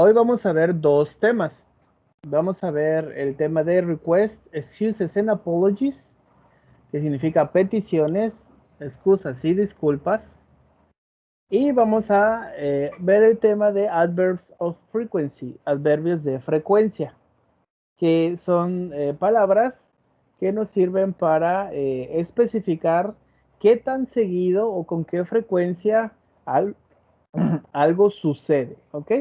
Hoy vamos a ver dos temas. Vamos a ver el tema de requests, excuses and apologies, que significa peticiones, excusas y disculpas. Y vamos a ver el tema de adverbs of frequency, adverbios de frecuencia, que son palabras que nos sirven para especificar qué tan seguido o con qué frecuencia algo sucede, ¿ok?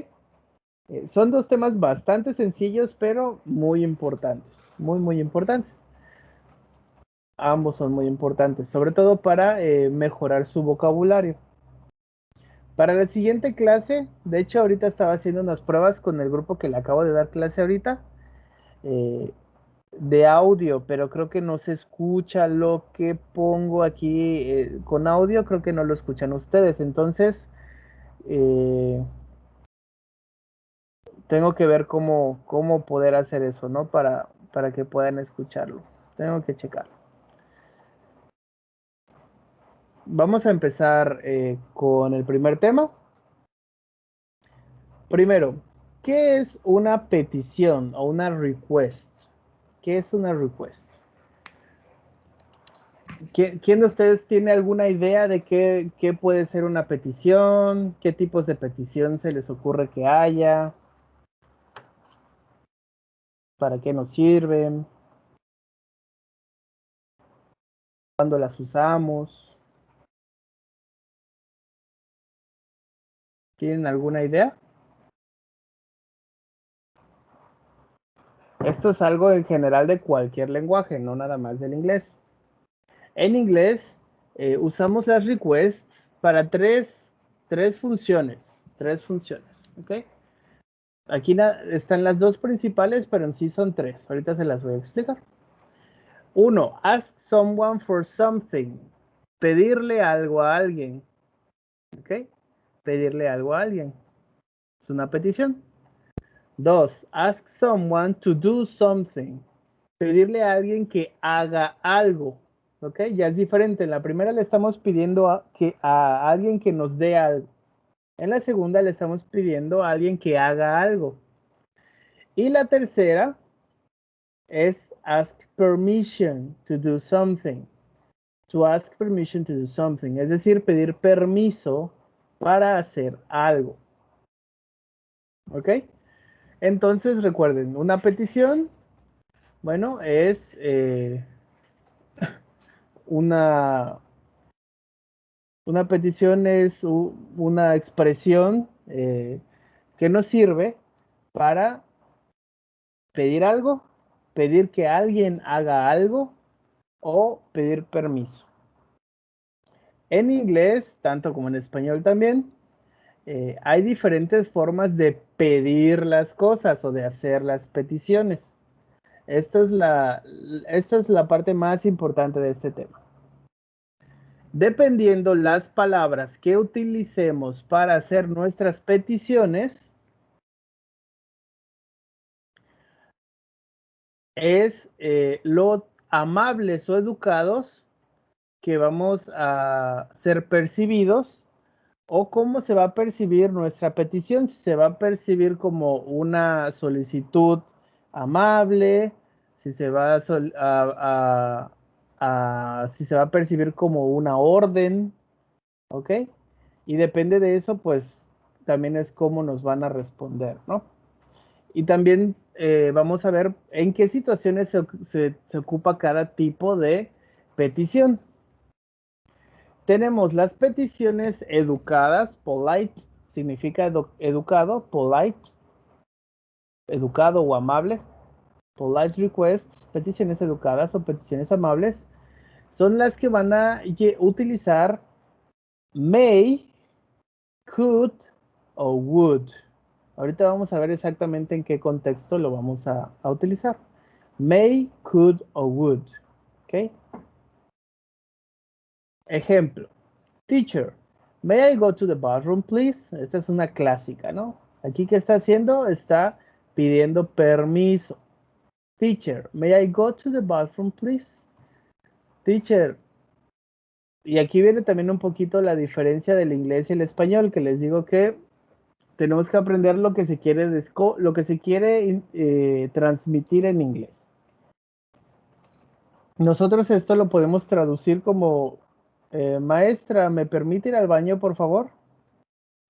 Son dos temas bastante sencillos, pero muy importantes, muy importantes. Ambos son muy importantes, sobre todo para mejorar su vocabulario. Para la siguiente clase, de hecho ahorita estaba haciendo unas pruebas con el grupo que le acabo de dar clase ahorita, de audio, pero creo que no se escucha lo que pongo aquí con audio, creo que no lo escuchan ustedes, entonces tengo que ver cómo poder hacer eso, ¿no? Para que puedan escucharlo. Tengo que checarlo. Vamos a empezar con el primer tema. Primero, ¿qué es una petición o una request? ¿Qué es una request? ¿Quién de ustedes tiene alguna idea de qué puede ser una petición? ¿Qué tipos de petición se les ocurre que haya? ¿Para qué nos sirven? ¿Cuándo las usamos? ¿Tienen alguna idea? Esto es algo en general de cualquier lenguaje, no nada más del inglés. En inglés usamos las requests para tres funciones. ¿Ok? Aquí están las dos principales, pero en sí son tres. Ahorita se las voy a explicar. Uno, ask someone for something. Pedirle algo a alguien. ¿Ok? Pedirle algo a alguien. Es una petición. Dos, ask someone to do something. Pedirle a alguien que haga algo. ¿Ok? Ya es diferente. En la primera le estamos pidiendo a alguien que nos dé algo. En la segunda le estamos pidiendo a alguien que haga algo. Y la tercera es ask permission to do something. To ask permission to do something. Es decir, pedir permiso para hacer algo. ¿Ok? Entonces recuerden, una petición, bueno, es una petición es una expresión que nos sirve para pedir algo, pedir que alguien haga algo o pedir permiso. En inglés, tanto como en español también, hay diferentes formas de pedir las cosas o de hacer las peticiones. Esta es la parte más importante de este tema. Dependiendo las palabras que utilicemos para hacer nuestras peticiones, es lo amables o educados que vamos a ser percibidos o cómo se va a percibir nuestra petición, si se va a percibir como una solicitud amable, si se va si se va a percibir como una orden, ¿ok? Y depende de eso, pues también es cómo nos van a responder, ¿no? Y también vamos a ver en qué situaciones se ocupa cada tipo de petición. Tenemos las peticiones educadas, polite, significa educado, polite, educado o amable. Polite requests, peticiones educadas o peticiones amables, son las que van a utilizar may, could o would. Ahorita vamos a ver exactamente en qué contexto lo vamos a utilizar. May, could o would. ¿Ok? Ejemplo. Teacher, may I go to the bathroom, please? Esta es una clásica, ¿no? Aquí, ¿qué está haciendo? Está pidiendo permiso. Teacher, may I go to the bathroom, please? Teacher. Y aquí viene también un poquito la diferencia del inglés y el español, que les digo que tenemos que aprender lo que se quiere, transmitir en inglés. Nosotros esto lo podemos traducir como, maestra, ¿me permite ir al baño, por favor?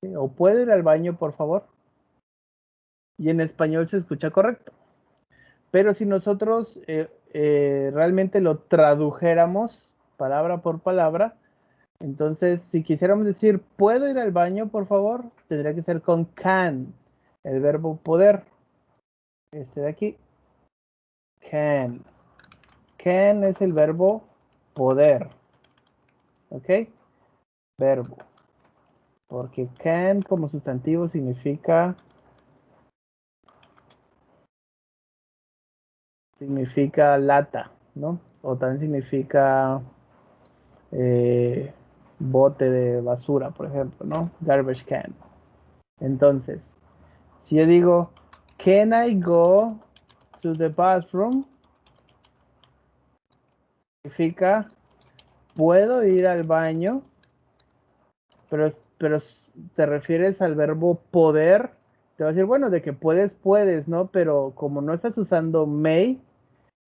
¿Sí? ¿O puedo ir al baño, por favor? Y en español se escucha correcto. Pero si nosotros realmente lo tradujéramos palabra por palabra, entonces si quisiéramos decir, ¿puedo ir al baño, por favor? Tendría que ser con can, el verbo poder. Este de aquí. Can. Can es el verbo poder. ¿Ok? Verbo. Porque can como sustantivo significa lata, ¿no? O también significa bote de basura, por ejemplo, ¿no? Garbage can. Entonces, si yo digo, can I go to the bathroom? Significa, puedo ir al baño, pero te refieres al verbo poder. Te va a decir, bueno, de que puedes, ¿no? Pero como no estás usando may,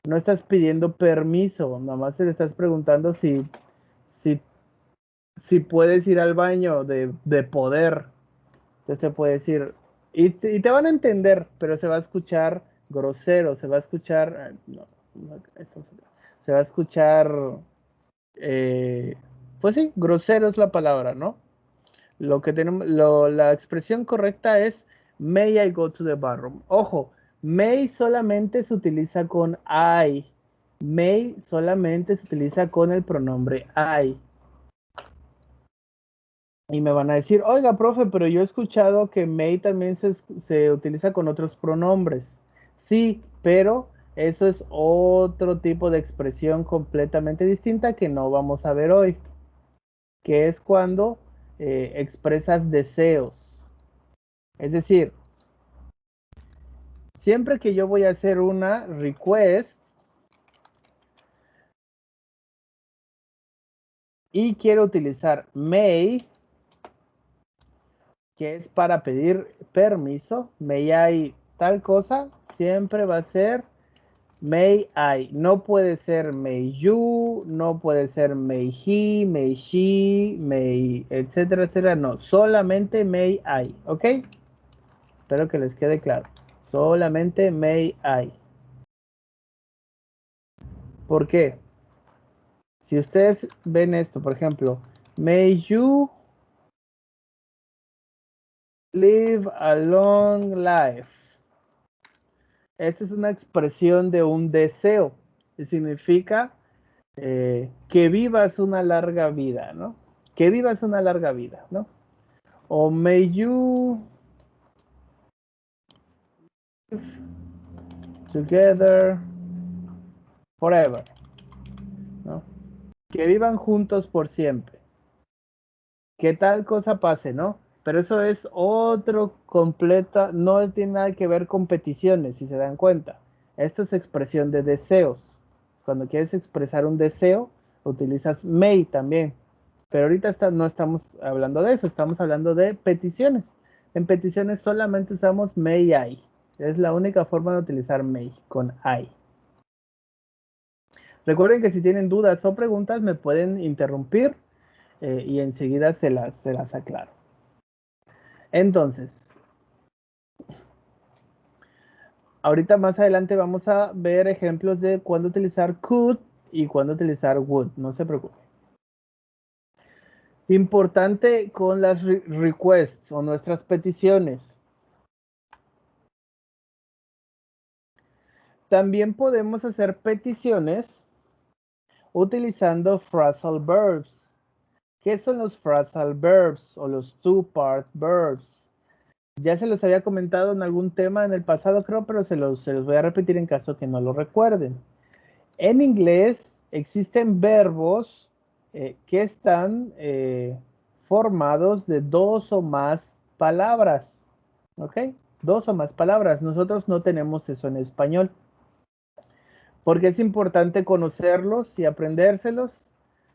no estás pidiendo permiso, nada más te estás preguntando si puedes ir al baño de poder. Entonces te puede decir, y te van a entender, pero se va a escuchar grosero, se va a escuchar, se va a escuchar, pues sí, grosero es la palabra, ¿no? Lo que tenemos, la expresión correcta es, may I go to the bathroom. Ojo, may solamente se utiliza con I. May solamente se utiliza con el pronombre I. Y me van a decir, oiga, profe, pero yo he escuchado que may también se utiliza con otros pronombres. Sí, pero eso es otro tipo de expresión completamente distinta que no vamos a ver hoy, que es cuando expresas deseos. Es decir, siempre que yo voy a hacer una request y quiero utilizar may, que es para pedir permiso, may I tal cosa, siempre va a ser may I. No puede ser may you, no puede ser may he, may she, may, etcétera, etcétera. No, solamente may I, ¿ok? Espero que les quede claro. Solamente may I. ¿Por qué? Si ustedes ven esto, por ejemplo, may you live a long life. Esta es una expresión de un deseo. Y significa que vivas una larga vida, ¿no? Que vivas una larga vida, ¿no? O may you live together forever, ¿no? Que vivan juntos por siempre. Que tal cosa pase, ¿no? Pero eso es otro completa, no tiene nada que ver con peticiones, si se dan cuenta. Esto es expresión de deseos. Cuando quieres expresar un deseo, utilizas may también. Pero ahorita no estamos hablando de eso, estamos hablando de peticiones. En peticiones solamente usamos may I. Es la única forma de utilizar may, con I. Recuerden que si tienen dudas o preguntas me pueden interrumpir y enseguida se las aclaro. Entonces, ahorita más adelante vamos a ver ejemplos de cuándo utilizar could y cuándo utilizar would. No se preocupen. Importante con las requests o nuestras peticiones. También podemos hacer peticiones utilizando phrasal verbs. ¿Qué son los phrasal verbs o los two-part verbs? Ya se los había comentado en algún tema en el pasado, creo, pero se los voy a repetir en caso que no lo recuerden. En inglés existen verbos que están formados de dos o más palabras. ¿Ok? Dos o más palabras. Nosotros no tenemos eso en español. Porque es importante conocerlos y aprendérselos.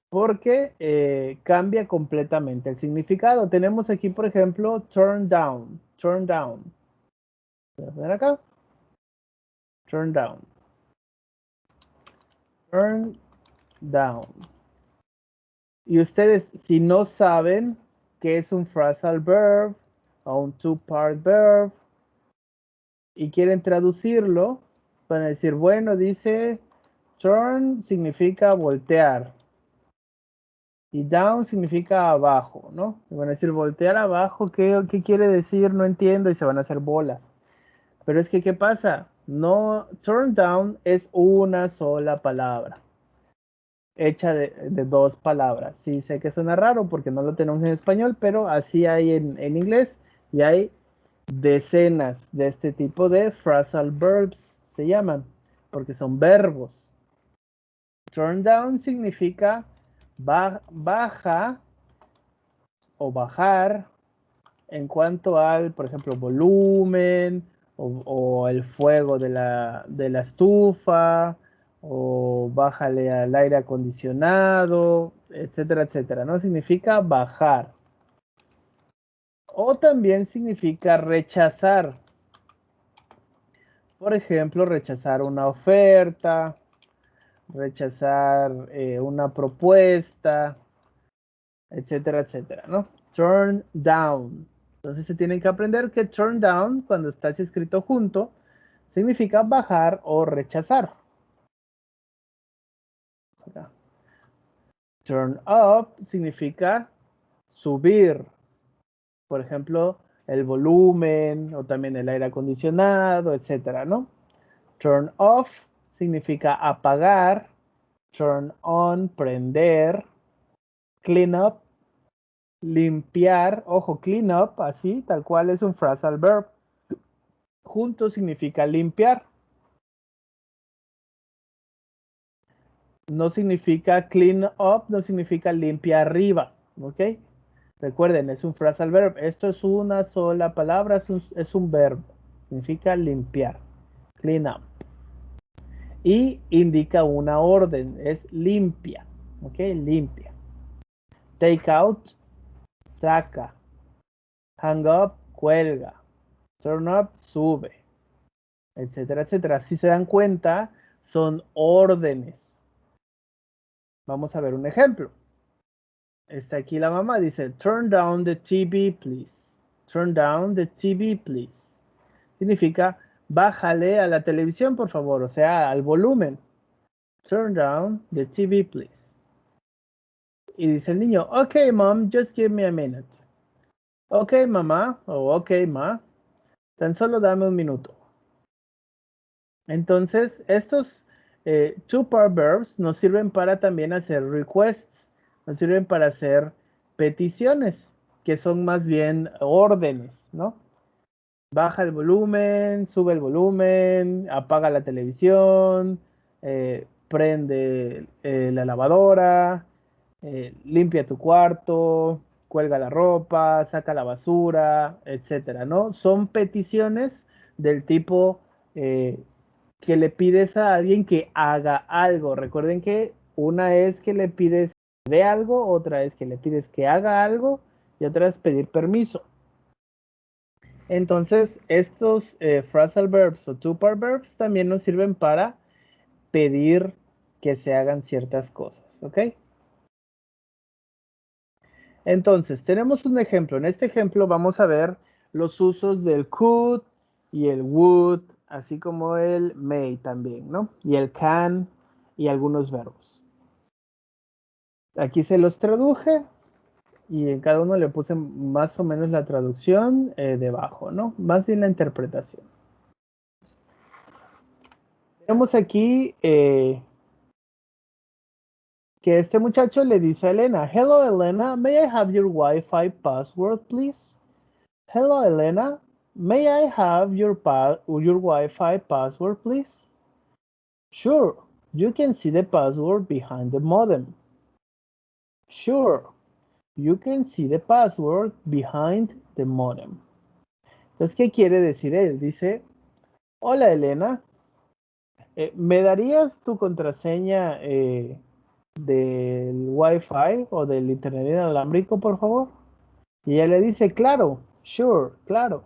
Porque cambia completamente el significado. Tenemos aquí, por ejemplo, turn down. Turn down. Voy a poner acá. Turn down. Turn down. Y ustedes, si no saben qué es un phrasal verb o un two-part verb y quieren traducirlo, van a decir, bueno, dice turn significa voltear y down significa abajo, ¿no? Y van a decir voltear abajo, ¿qué quiere decir? No entiendo y se van a hacer bolas. Pero es que, ¿qué pasa? No, turn down es una sola palabra, hecha de dos palabras. Sí, sé que suena raro porque no lo tenemos en español, pero así hay en inglés y hay decenas de este tipo de phrasal verbs, se llaman, porque son verbos. Turn down significa baja o bajar en cuanto al, por ejemplo, volumen o el fuego de la estufa o bájale al aire acondicionado, etcétera, etcétera, ¿no? Significa bajar. O también significa rechazar. Por ejemplo, rechazar una oferta, rechazar una propuesta, etcétera, etcétera, ¿no? Turn down. Entonces se tienen que aprender que turn down, cuando está escrito junto, significa bajar o rechazar. Acá. Turn up significa subir. Por ejemplo, el volumen o también el aire acondicionado, etcétera, ¿no? Turn off significa apagar. Turn on, prender. Clean up, limpiar. Ojo, clean up, así, tal cual es un phrasal verb. Junto significa limpiar. No significa clean up, no significa limpia arriba, ¿ok? Recuerden, es un phrasal verb. Esto es una sola palabra, es un verbo. Significa limpiar. Clean up. Y indica una orden, es limpia, ¿ok? Limpia. Take out, saca. Hang up, cuelga. Turn up, sube. Etcétera, etcétera. Si se dan cuenta, son órdenes. Vamos a ver un ejemplo. Está aquí la mamá, dice, turn down the TV, please. Turn down the TV, please. Significa, bájale a la televisión, por favor, o sea, al volumen. Turn down the TV, please. Y dice el niño, ok, mom, just give me a minute. Ok, mamá, o ok, ma, tan solo dame un minuto. Entonces, estos two-part verbs nos sirven para también hacer requests, nos sirven para hacer peticiones, que son más bien órdenes, ¿no? Baja el volumen, sube el volumen, apaga la televisión, prende la lavadora, limpia tu cuarto, cuelga la ropa, saca la basura, etcétera, ¿no? Son peticiones del tipo que le pides a alguien que haga algo. Recuerden que una es que le pides de algo, otra es que le pides que haga algo y otra es pedir permiso. Entonces, estos phrasal verbs o two-part verbs también nos sirven para pedir que se hagan ciertas cosas, ¿ok? Entonces, tenemos un ejemplo. En este ejemplo vamos a ver los usos del could y el would, así como el may también, ¿no? Y el can y algunos verbos. Aquí se los traduje y en cada uno le puse más o menos la traducción debajo, ¿no? Más bien la interpretación. Tenemos aquí que este muchacho le dice a Elena, hello Elena, may I have your Wi-Fi password, please? Hello Elena, may I have your Wi-Fi password, please? Sure, you can see the password behind the modem. Sure, you can see the password behind the modem. Entonces, ¿qué quiere decir él? Dice, hola Elena, ¿me darías tu contraseña del Wi-Fi o del internet inalámbrico, por favor? Y ella le dice, claro, sure, claro.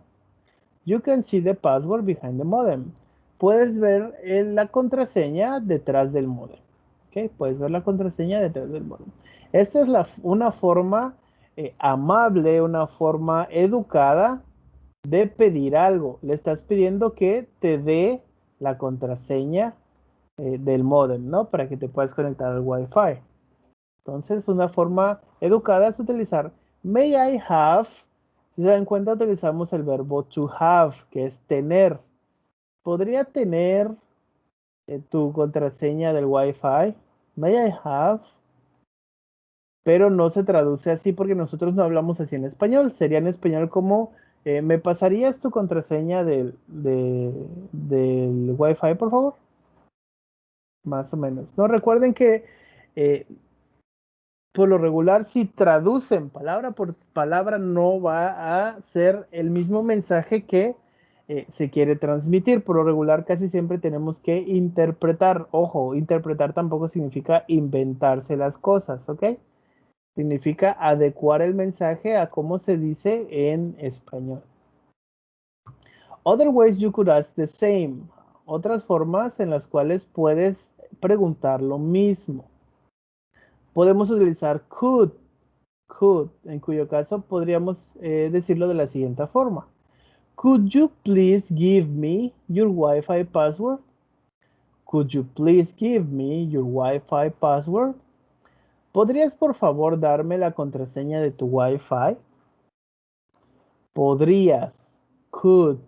You can see the password behind the modem. Puedes ver la contraseña detrás del modem. ¿Ok? Puedes ver la contraseña detrás del modem. Esta es una forma amable, una forma educada de pedir algo. Le estás pidiendo que te dé la contraseña del modem, ¿no? Para que te puedas conectar al Wi-Fi. Entonces, una forma educada es utilizar may I have. Si se dan cuenta, utilizamos el verbo to have, que es tener. ¿Podría tener tu contraseña del Wi-Fi? May I have. Pero no se traduce así porque nosotros no hablamos así en español. Sería en español como, ¿me pasarías tu contraseña del Wi-Fi, por favor? Más o menos. No, recuerden que eh, por lo regular, si traducen palabra por palabra, no va a ser el mismo mensaje que se quiere transmitir. Por lo regular, casi siempre tenemos que interpretar. Ojo, interpretar tampoco significa inventarse las cosas, ¿ok? Significa adecuar el mensaje a cómo se dice en español. Other ways you could ask the same. Otras formas en las cuales puedes preguntar lo mismo. Podemos utilizar could, en cuyo caso podríamos decirlo de la siguiente forma. Could you please give me your Wi-Fi password? Could you please give me your Wi-Fi password? ¿Podrías por favor darme la contraseña de tu Wi-Fi? Podrías, could,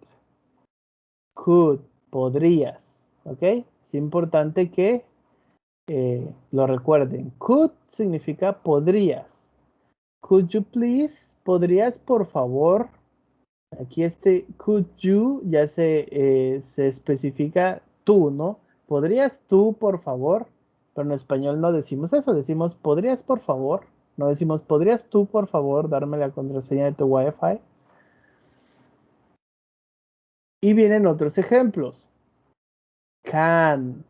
podrías, ¿ok? Es importante que lo recuerden. Could significa podrías. Could you please, podrías por favor. Aquí este could you ya se especifica tú, ¿no? ¿Podrías tú, por favor? Pero en español no decimos eso, decimos ¿podrías, por favor? No decimos ¿podrías tú, por favor, darme la contraseña de tu Wi-Fi? Y vienen otros ejemplos. Can.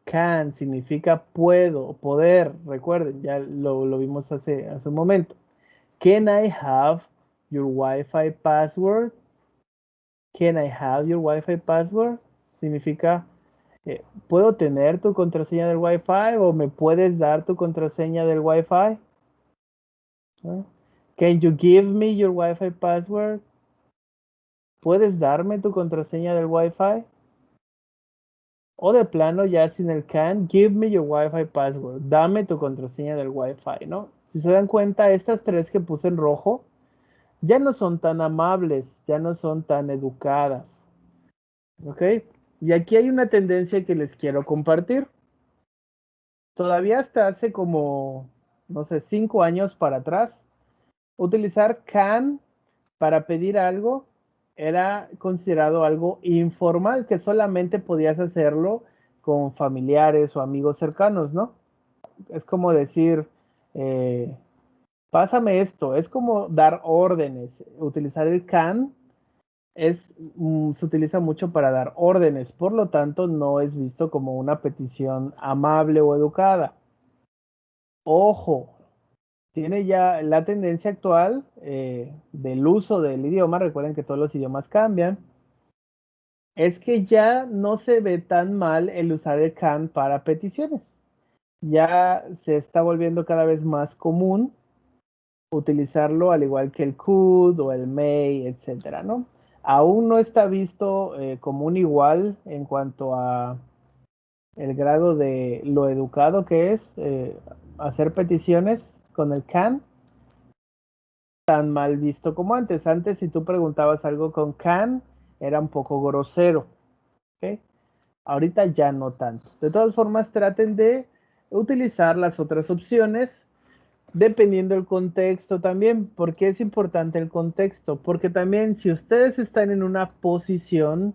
Can significa puedo, poder. Recuerden, ya lo vimos hace un momento. Can I have your Wi-Fi password? Can I have your Wi-Fi password? Significa, ¿puedo tener tu contraseña del Wi-Fi o me puedes dar tu contraseña del Wi-Fi? ¿No? Can you give me your Wi-Fi password? ¿Puedes darme tu contraseña del Wi-Fi? O de plano, ya sin el can, give me your Wi-Fi password. Dame tu contraseña del Wi-Fi, ¿no? Si se dan cuenta, estas tres que puse en rojo ya no son tan amables, ya no son tan educadas. ¿Ok? Y aquí hay una tendencia que les quiero compartir. Todavía hasta hace como, no sé, 5 años para atrás, utilizar can para pedir algo era considerado algo informal, que solamente podías hacerlo con familiares o amigos cercanos, ¿no? Es como decir, pásame esto, es como dar órdenes. Utilizar el can se utiliza mucho para dar órdenes, por lo tanto no es visto como una petición amable o educada. Ojo, tiene ya la tendencia actual del uso del idioma, recuerden que todos los idiomas cambian, es que ya no se ve tan mal el usar el can para peticiones. Ya se está volviendo cada vez más común utilizarlo al igual que el could o el may, etcétera, ¿no? Aún no está visto como un igual en cuanto a el grado de lo educado que es hacer peticiones con el can, tan mal visto como antes. Antes, si tú preguntabas algo con can, era un poco grosero, ¿ok? Ahorita ya no tanto. De todas formas, traten de utilizar las otras opciones dependiendo del contexto también. ¿Por qué es importante el contexto? Porque también si ustedes están en una posición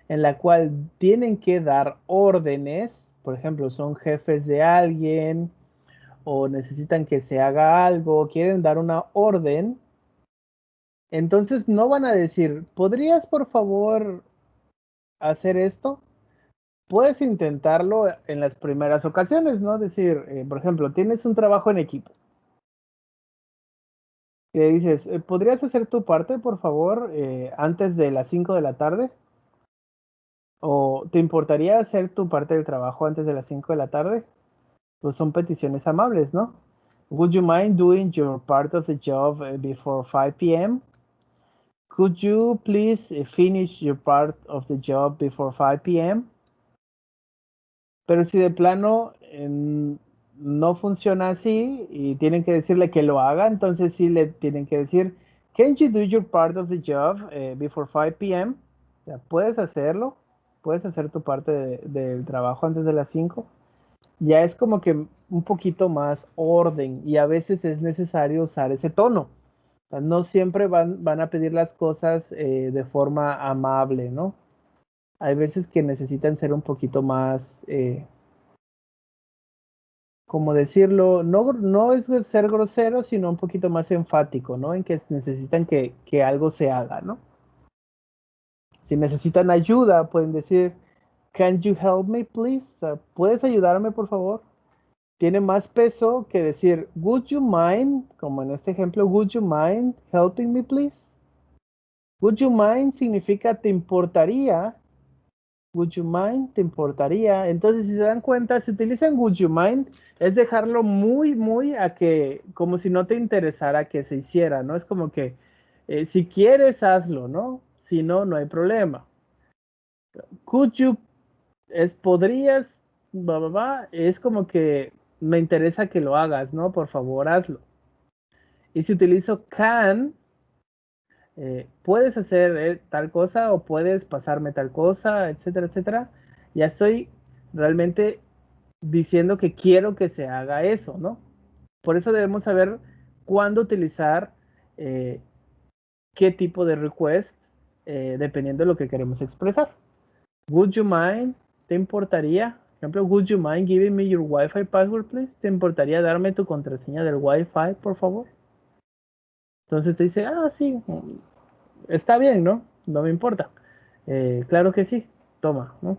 en la cual tienen que dar órdenes, por ejemplo, son jefes de alguien o necesitan que se haga algo, quieren dar una orden, entonces no van a decir, ¿podrías por favor hacer esto? Puedes intentarlo en las primeras ocasiones, ¿no? Decir, por ejemplo, tienes un trabajo en equipo Y le dices, ¿podrías hacer tu parte, por favor, antes de las 5 de la tarde? ¿O te importaría hacer tu parte del trabajo antes de las 5 de la tarde? Pues son peticiones amables, ¿no? Would you mind doing your part of the job before 5 p.m.? Could you please finish your part of the job before 5 p.m.? Pero si de plano no funciona así y tienen que decirle que lo haga, entonces sí le tienen que decir, can you do your part of the job before 5 p.m.? O sea, puedes hacerlo, puedes hacer tu parte del trabajo antes de las 5. Ya es como que un poquito más orden y a veces es necesario usar ese tono. O sea, no siempre van a pedir las cosas de forma amable, ¿no? Hay veces que necesitan ser un poquito más, como decirlo, no es ser grosero, sino un poquito más enfático, ¿no? En que necesitan que algo se haga, ¿no? Si necesitan ayuda, pueden decir, can you help me, please? O sea, ¿puedes ayudarme, por favor? Tiene más peso que decir, would you mind, como en este ejemplo, would you mind helping me, please? Would you mind significa te importaría. Would you mind, te importaría. Entonces, si se dan cuenta, si utilizan would you mind, es dejarlo muy a que, como si no te interesara que se hiciera, ¿no? Es como que, si quieres, hazlo, ¿no? Si no, no hay problema. Could you, podrías, es como que me interesa que lo hagas, ¿no? Por favor, hazlo. Y si utilizo can, puedes hacer tal cosa o puedes pasarme tal cosa, etcétera, etcétera. Ya estoy realmente diciendo que quiero que se haga eso, ¿no? Por eso debemos saber cuándo utilizar qué tipo de request, dependiendo de lo que queremos expresar. Would you mind? ¿Te importaría? Por ejemplo, would you mind giving me your Wi-Fi password, please? ¿Te importaría darme tu contraseña del Wi-Fi, por favor? Entonces te dice, sí, está bien, ¿no? No me importa. Claro que sí, toma, ¿no?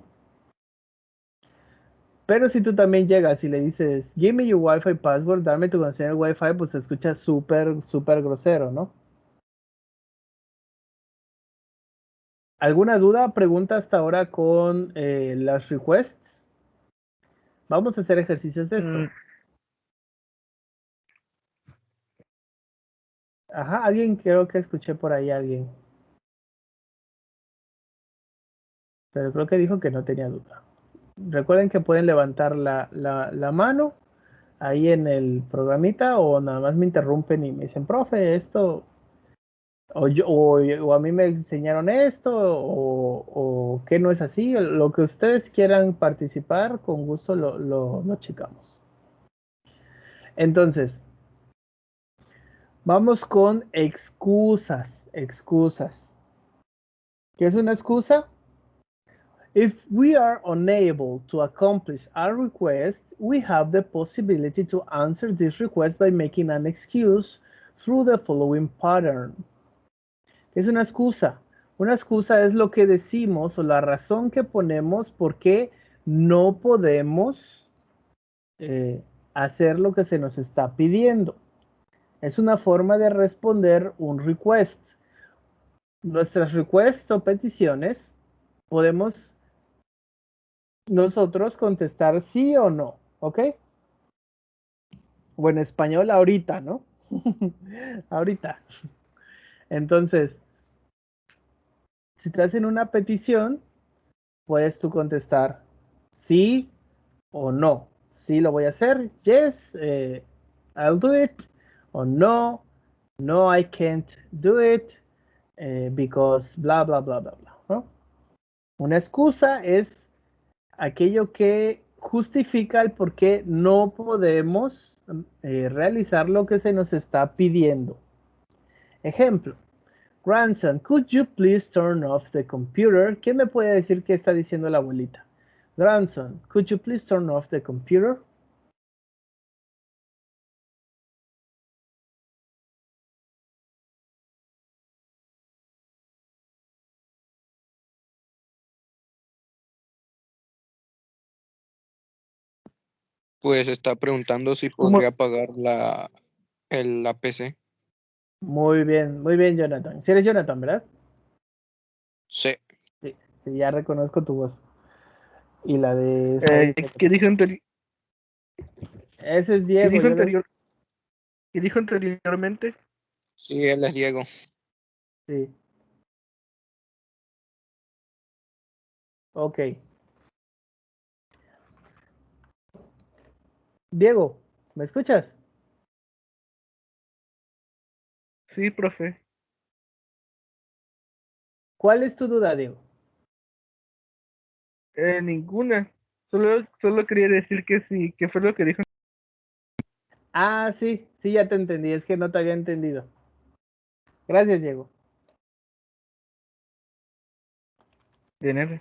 Pero si tú también llegas y le dices, give me your Wi-Fi password, dame tu contraseña del Wi-Fi, pues se escucha súper grosero, ¿no? ¿Alguna duda, pregunta hasta ahora con las requests? Vamos a hacer ejercicios de esto. Ajá, alguien, creo que escuché por ahí a alguien. Pero creo que dijo que no tenía duda. Recuerden que pueden levantar la mano ahí en el programita o nada más me interrumpen y me dicen, profe, esto, o a mí me enseñaron esto, o que no es así, lo que ustedes quieran participar, con gusto lo checamos. Entonces, vamos con excusas. ¿Qué es una excusa? If we are unable to accomplish our request, we have the possibility to answer this request by making an excuse through the following pattern. Es una excusa. Una excusa es lo que decimos o la razón que ponemos por qué no podemos hacer lo que se nos está pidiendo. Es una forma de responder un request. Nuestras requests o peticiones podemos nosotros contestar sí o no, ¿ok? O en español ahorita, ¿no? Ahorita. Entonces, si te hacen una petición, puedes tú contestar sí o no. Sí lo voy a hacer, yes, I'll do it. O no, no, I can't do it because bla, bla, bla, bla, bla, ¿no? Una excusa es aquello que justifica el por qué no podemos realizar lo que se nos está pidiendo. Ejemplo, grandson, could you please turn off the computer? ¿Quién me puede decir qué está diciendo la abuelita? Grandson, could you please turn off the computer? Pues está preguntando si ¿Cómo? podría apagar la PC. muy bien, Jonathan. Si eres Jonathan, ¿verdad? Sí. Sí, sí, ya reconozco tu voz. Y la de Saúl. ¿Qué dijo, Ese es qué Diego. dijo qué dijo anteriormente? Sí, él es Diego. Sí. Ok. Diego, ¿me escuchas? Sí, profe. ¿Cuál es tu duda, Diego? Ninguna. Solo quería decir que sí, que fue lo que dijo. Ah, sí, sí, ya te entendí. Es que no te había entendido. Gracias, Diego. De nada.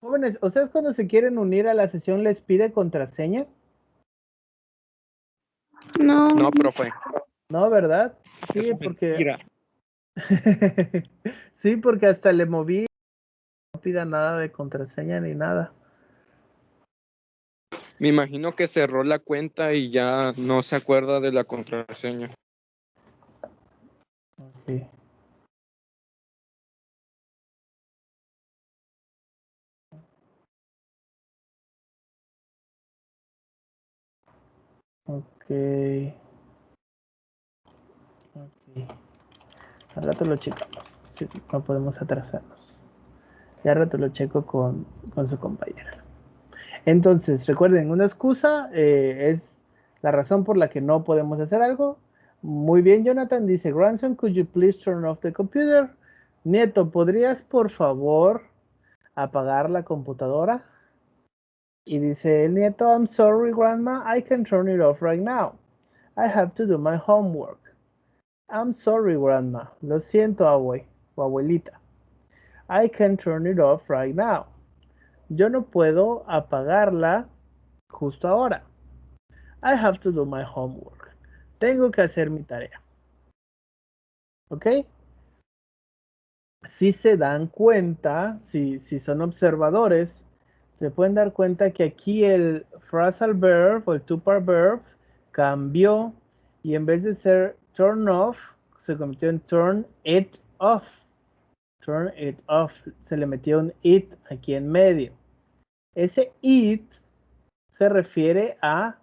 Jóvenes, ¿ustedes cuando se quieren unir a la sesión les pide contraseña? No, No, profe. No, ¿verdad? Eso Sí, es porque mentira. sí, porque hasta le moví, no pida nada de contraseña ni nada. Me imagino que cerró la cuenta y ya no se acuerda de la contraseña. Ok. Ok. Ok. Al rato lo checamos. Sí, no podemos atrasarnos. Ya al rato lo checo con su compañera. Entonces, recuerden, una excusa es la razón por la que no podemos hacer algo. Muy bien, Jonathan dice, Grandson, could you please turn off the computer? Nieto, ¿podrías por favor apagar la computadora? Y dice el nieto, I'm sorry, Grandma, I can turn it off right now. I have to do my homework. I'm sorry, Grandma. Lo siento, abue o abuelita. I can turn it off right now. Yo no puedo apagarla justo ahora. I have to do my homework. Tengo que hacer mi tarea. ¿Ok? Si se dan cuenta, si son observadores, se pueden dar cuenta que aquí el phrasal verb o el two-part verb cambió y en vez de ser turn off, se convirtió en turn it off. Turn it off. Se le metió un it aquí en medio. Ese it se refiere a,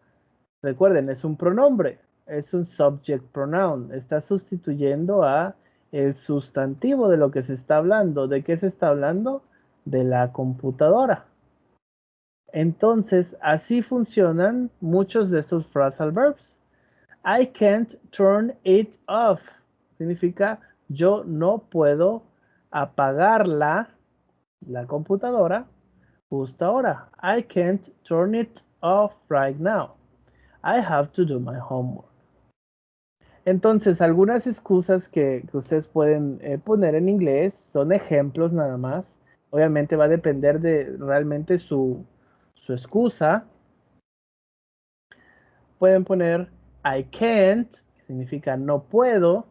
recuerden, es un pronombre, es un subject pronoun, está sustituyendo a el sustantivo de lo que se está hablando. ¿De qué se está hablando? De la computadora. Entonces, así funcionan muchos de estos phrasal verbs. I can't turn it off. Significa yo no puedo apagarla, la computadora, justo ahora. I can't turn it off right now. I have to do my homework. Entonces, algunas excusas que ustedes pueden poner en inglés son ejemplos nada más. Obviamente va a depender de realmente su excusa. Pueden poner I can't, que significa no puedo.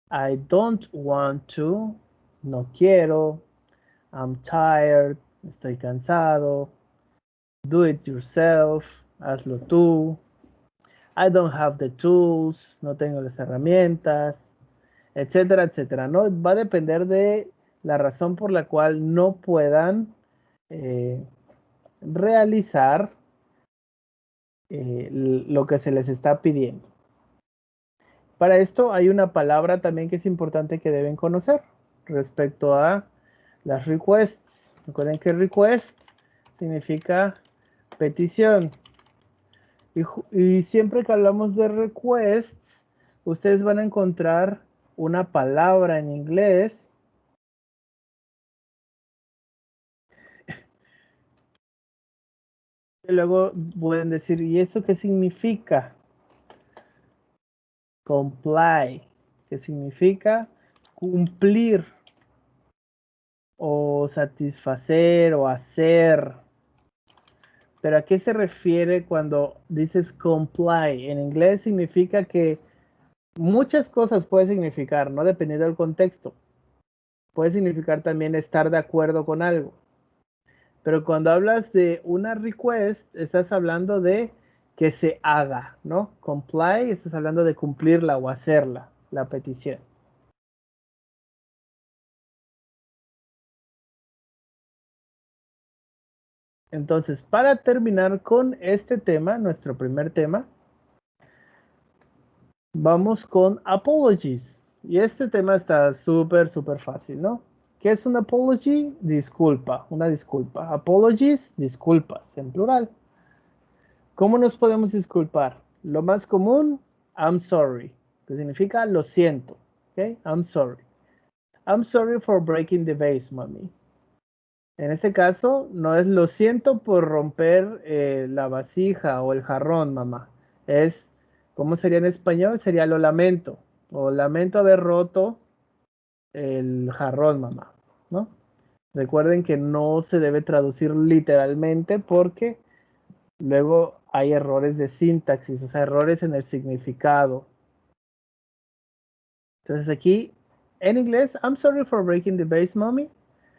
I don't want to, no quiero. I'm tired, estoy cansado. Do it yourself, hazlo tú. I don't have the tools, no tengo las herramientas, etcétera, etcétera. ¿No? Va a depender de la razón por la cual no puedan realizar lo que se les está pidiendo. Para esto hay una palabra también que es importante que deben conocer respecto a las requests. Recuerden que request significa petición. Y siempre que hablamos de requests, ustedes van a encontrar una palabra en inglés y luego pueden decir, ¿y eso qué significa? Comply, que significa cumplir o satisfacer o hacer. Pero ¿a qué se refiere cuando dices comply? En inglés significa que muchas cosas puede significar, ¿no? Dependiendo del contexto. Puede significar también estar de acuerdo con algo. Pero cuando hablas de una request, estás hablando de que se haga, ¿no? Comply, estás hablando de cumplirla o hacerla, la petición. Entonces, para terminar con este tema, nuestro primer tema, vamos con apologies. Y este tema está súper fácil, ¿no? ¿Qué es un apology? Disculpa, una disculpa. Apologies, disculpas, en plural. ¿Cómo nos podemos disculpar? Lo más común, I'm sorry, que significa lo siento, ¿ok? I'm sorry. I'm sorry for breaking the vase, mommy. En este caso, no es lo siento por romper la vasija o el jarrón, mamá. Es, ¿cómo sería en español? Sería lo lamento. O lamento haber roto el jarrón, mamá, ¿no? Recuerden que no se debe traducir literalmente porque luego hay errores de sintaxis, o sea, errores en el significado. Entonces aquí, en inglés, I'm sorry for breaking the vase, mommy.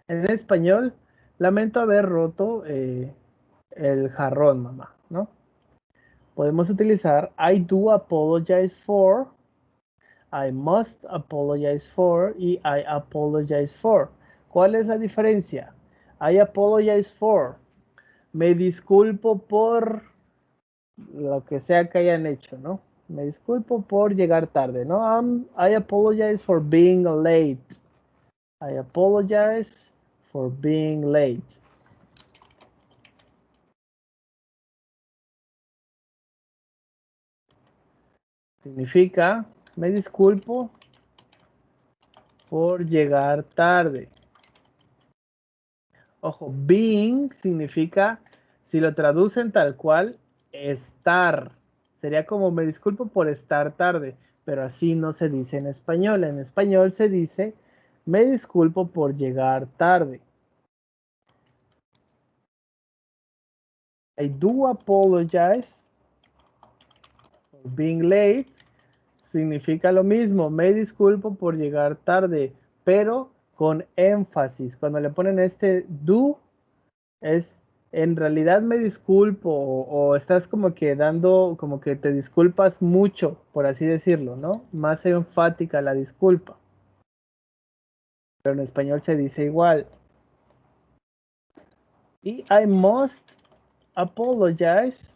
En español, lamento haber roto el jarrón, mamá, ¿no? Podemos utilizar I do apologize for, I must apologize for y I apologize for. ¿Cuál es la diferencia? I apologize for. Me disculpo por lo que sea que hayan hecho, ¿no? Me disculpo por llegar tarde, ¿no? I apologize for being late. I apologize for being late. Significa, me disculpo por llegar tarde. Ojo, being significa, si lo traducen tal cual, estar. Sería como me disculpo por estar tarde, pero así no se dice en español. En español se dice, me disculpo por llegar tarde. I do apologize for being late. Significa lo mismo, me disculpo por llegar tarde, pero con énfasis. Cuando le ponen este do, es en realidad me disculpo o estás como que dando, como que te disculpas mucho, por así decirlo, ¿no? Más enfática la disculpa. Pero en español se dice igual. Y I must apologize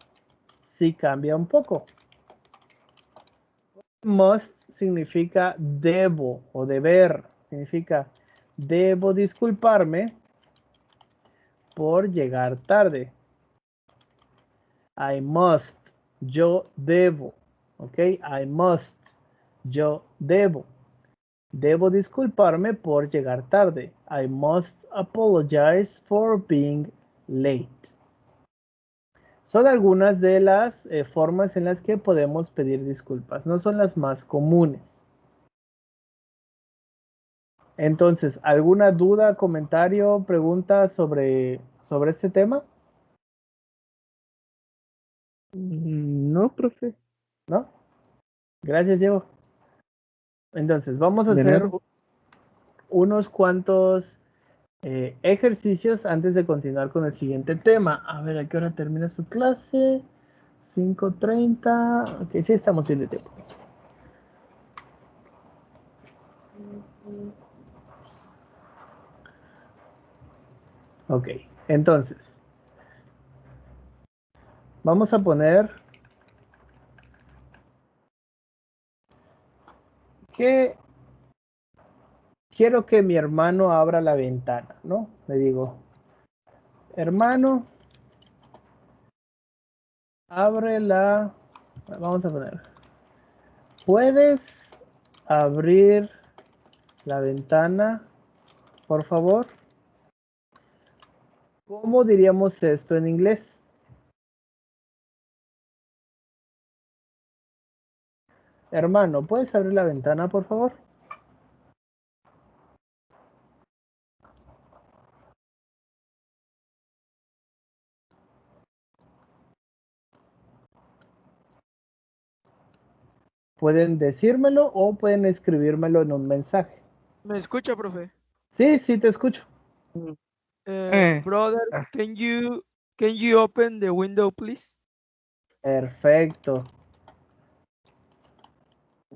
sí cambia un poco. Must significa debo o deber. Significa debo disculparme por llegar tarde. I must, yo debo, ¿ok? I must, yo debo. Debo disculparme por llegar tarde. I must apologize for being late. Son algunas de las formas en las que podemos pedir disculpas. No son las más comunes. Entonces, ¿alguna duda, comentario, pregunta sobre este tema? No, profe. ¿No? Gracias, Diego. Entonces, vamos a De hacer nada. unos cuantos ejercicios antes de continuar con el siguiente tema. A ver, ¿a qué hora termina su clase? 5:30. Ok, sí, estamos bien de tiempo. Ok, entonces, vamos a poner que quiero que mi hermano abra la ventana, ¿no? Le digo, hermano, abre la... Vamos a poner, ¿puedes abrir la ventana, por favor? ¿Cómo diríamos esto en inglés? Hermano, ¿puedes abrir la ventana, por favor? Pueden decírmelo o pueden escribírmelo en un mensaje. ¿Me escucha, profe? Sí, sí, te escucho. Brother, Ah. can you open the window, please? Perfecto.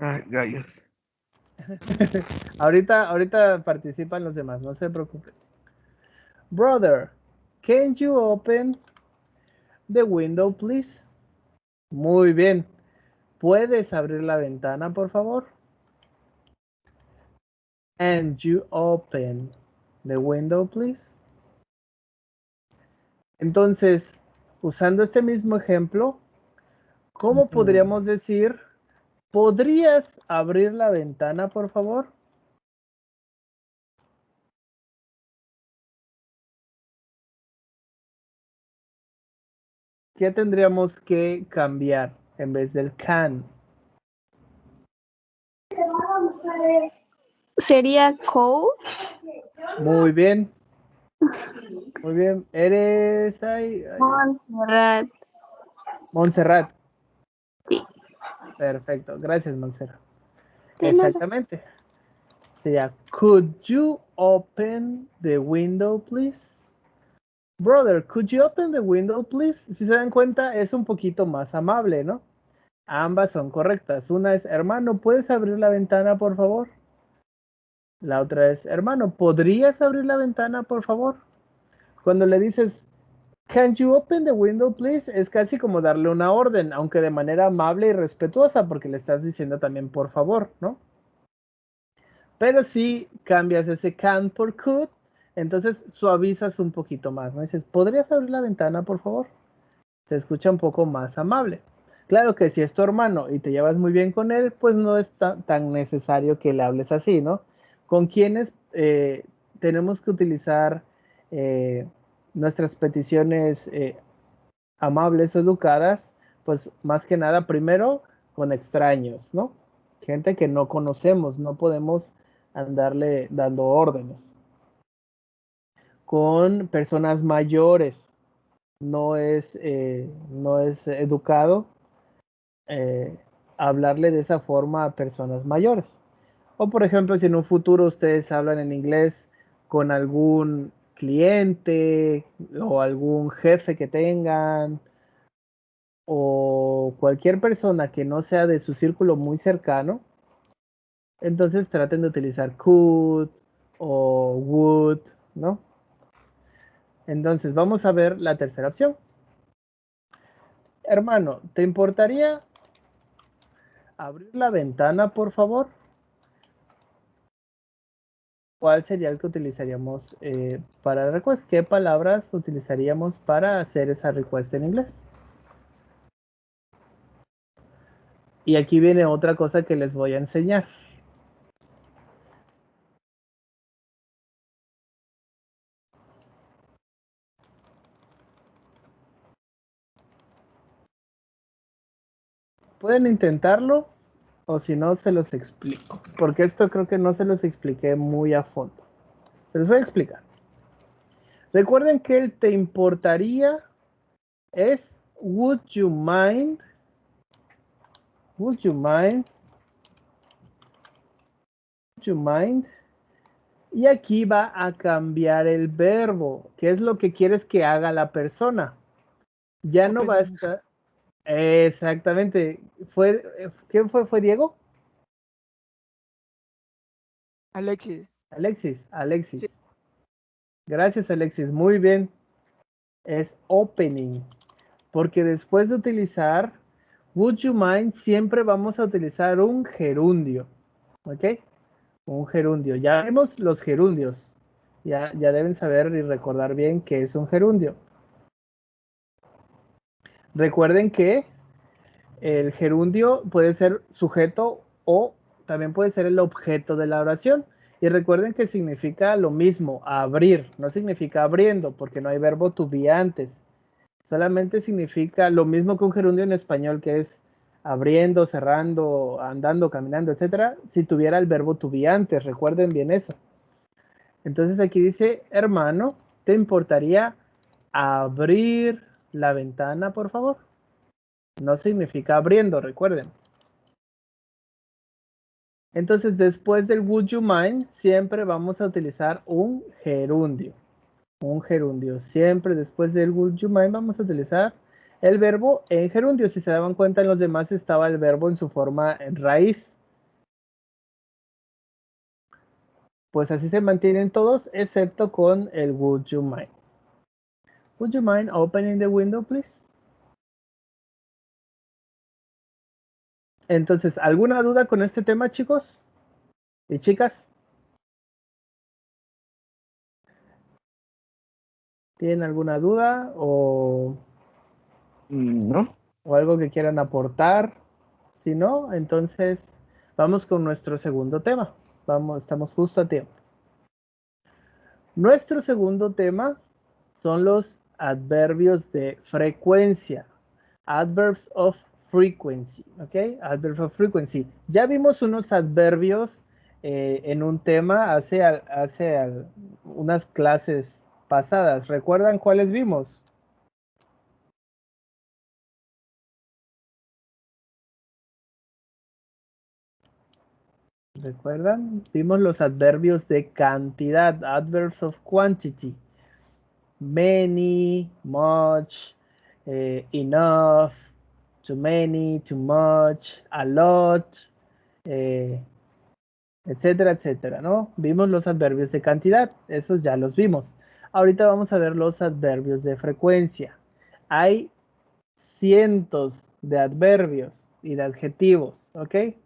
Ay, gallos. Ahorita participan los demás, no se preocupen. Brother, can you open the window, please? Muy bien. ¿Puedes abrir la ventana, por favor? And you open the window, please. Entonces, usando este mismo ejemplo, ¿cómo podríamos decir, ¿podrías abrir la ventana, por favor? ¿Qué tendríamos que cambiar en vez del can? Sería cold. Muy bien. Muy bien. ¿Eres Montserrat. Montserrat? Sí. Perfecto. Gracias, Montserrat. De nada. Exactamente. Sería, could you open the window, please? Brother, could you open the window, please? Si se dan cuenta, es un poquito más amable, ¿no? Ambas son correctas. Una es, hermano, ¿puedes abrir la ventana, por favor? La otra es, hermano, ¿podrías abrir la ventana, por favor? Cuando le dices, can you open the window, please? Es casi como darle una orden, aunque de manera amable y respetuosa, porque le estás diciendo también por favor, ¿no? Pero si cambias ese can por could, entonces suavizas un poquito más, ¿no? Dices, ¿podrías abrir la ventana, por favor? Se escucha un poco más amable. Claro que si es tu hermano y te llevas muy bien con él, pues no es tan necesario que le hables así, ¿no? Con quienes tenemos que utilizar nuestras peticiones amables o educadas, pues más que nada primero con extraños, ¿no? Gente que no conocemos, no podemos andarle dando órdenes. Con personas mayores, no es educado hablarle de esa forma a personas mayores. O por ejemplo, si en un futuro ustedes hablan en inglés con algún cliente o algún jefe que tengan o cualquier persona que no sea de su círculo muy cercano, entonces traten de utilizar could o would, ¿no? Entonces vamos a ver la tercera opción. Hermano, ¿te importaría abrir la ventana, por favor? ¿Cuál sería el que utilizaríamos para request? ¿Qué palabras utilizaríamos para hacer esa request en inglés? Y aquí viene otra cosa que les voy a enseñar. Pueden intentarlo o si no se los explico, porque esto creo que no se los expliqué muy a fondo. Se los voy a explicar. Recuerden que el te importaría es would you mind, would you mind, would you mind, y aquí va a cambiar el verbo. ¿Qué es lo que quieres que haga la persona? Ya no va a Opening. estar. Exactamente. ¿Quién fue? ¿Fue Diego? Alexis. Alexis. Sí. Gracias, Alexis. Muy bien. Es opening. Porque después de utilizar would you mind, siempre vamos a utilizar un gerundio. ¿Ok? Un gerundio. Ya vemos los gerundios. Ya deben saber y recordar bien qué es un gerundio. Recuerden que el gerundio puede ser sujeto o también puede ser el objeto de la oración. Y recuerden que significa lo mismo, abrir, no significa abriendo, porque no hay verbo to be antes. Solamente significa lo mismo que un gerundio en español, que es abriendo, cerrando, andando, caminando, etcétera, si tuviera el verbo to be antes. Recuerden bien eso. Entonces aquí dice, hermano, ¿te importaría abrir la ventana, por favor? No significa abriendo, recuerden. Entonces, después del would you mind, siempre vamos a utilizar un gerundio. Un gerundio. Siempre después del would you mind vamos a utilizar el verbo en gerundio. Si se daban cuenta, en los demás estaba el verbo en su forma raíz. Pues así se mantienen todos, excepto con el would you mind. Would you mind opening the window, please? Entonces, ¿alguna duda con este tema, chicos y chicas? ¿Tienen alguna duda o No. algo que quieran aportar? Si no, entonces vamos con nuestro segundo tema. Estamos justo a tiempo. Nuestro segundo tema son los adverbios de frecuencia. Adverbs of frequency, ¿ok? Adverbs of frequency. Ya vimos unos adverbios en un tema hace unas clases pasadas. ¿Recuerdan cuáles vimos? ¿Recuerdan? Vimos los adverbios de cantidad, adverbs of quantity. Many, much, enough, too many, too much, a lot, etcétera, etcétera, ¿no? Vimos los adverbios de cantidad, esos ya los vimos. Ahorita vamos a ver los adverbios de frecuencia. Hay cientos de adverbios y de adjetivos, ¿ok?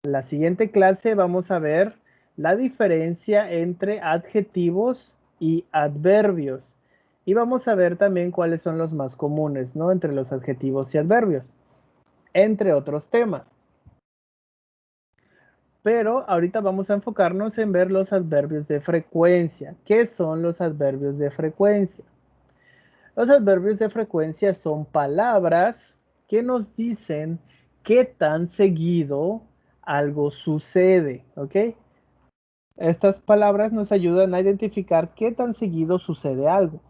La siguiente clase vamos a ver la diferencia entre adjetivos y adverbios. Y vamos a ver también cuáles son los más comunes, ¿no? Entre los adjetivos y adverbios, entre otros temas. Pero ahorita vamos a enfocarnos en ver los adverbios de frecuencia. ¿Qué son los adverbios de frecuencia? Los adverbios de frecuencia son palabras que nos dicen qué tan seguido algo sucede, ¿ok? Estas palabras nos ayudan a identificar qué tan seguido sucede algo.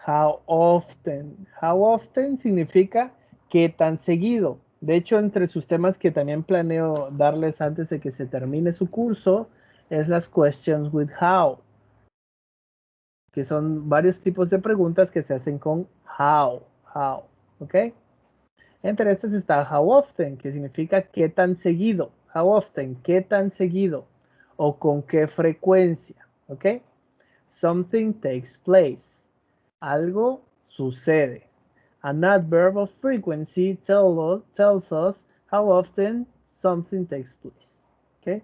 How often. How often significa qué tan seguido. De hecho, entre sus temas que también planeo darles antes de que se termine su curso, es las questions with how, que son varios tipos de preguntas que se hacen con how, ¿ok? Entre estas está how often, que significa qué tan seguido. How often, qué tan seguido. O con qué frecuencia, ¿ok? Something takes place. Algo sucede. An adverb of frequency tells us how often something takes place, ¿ok?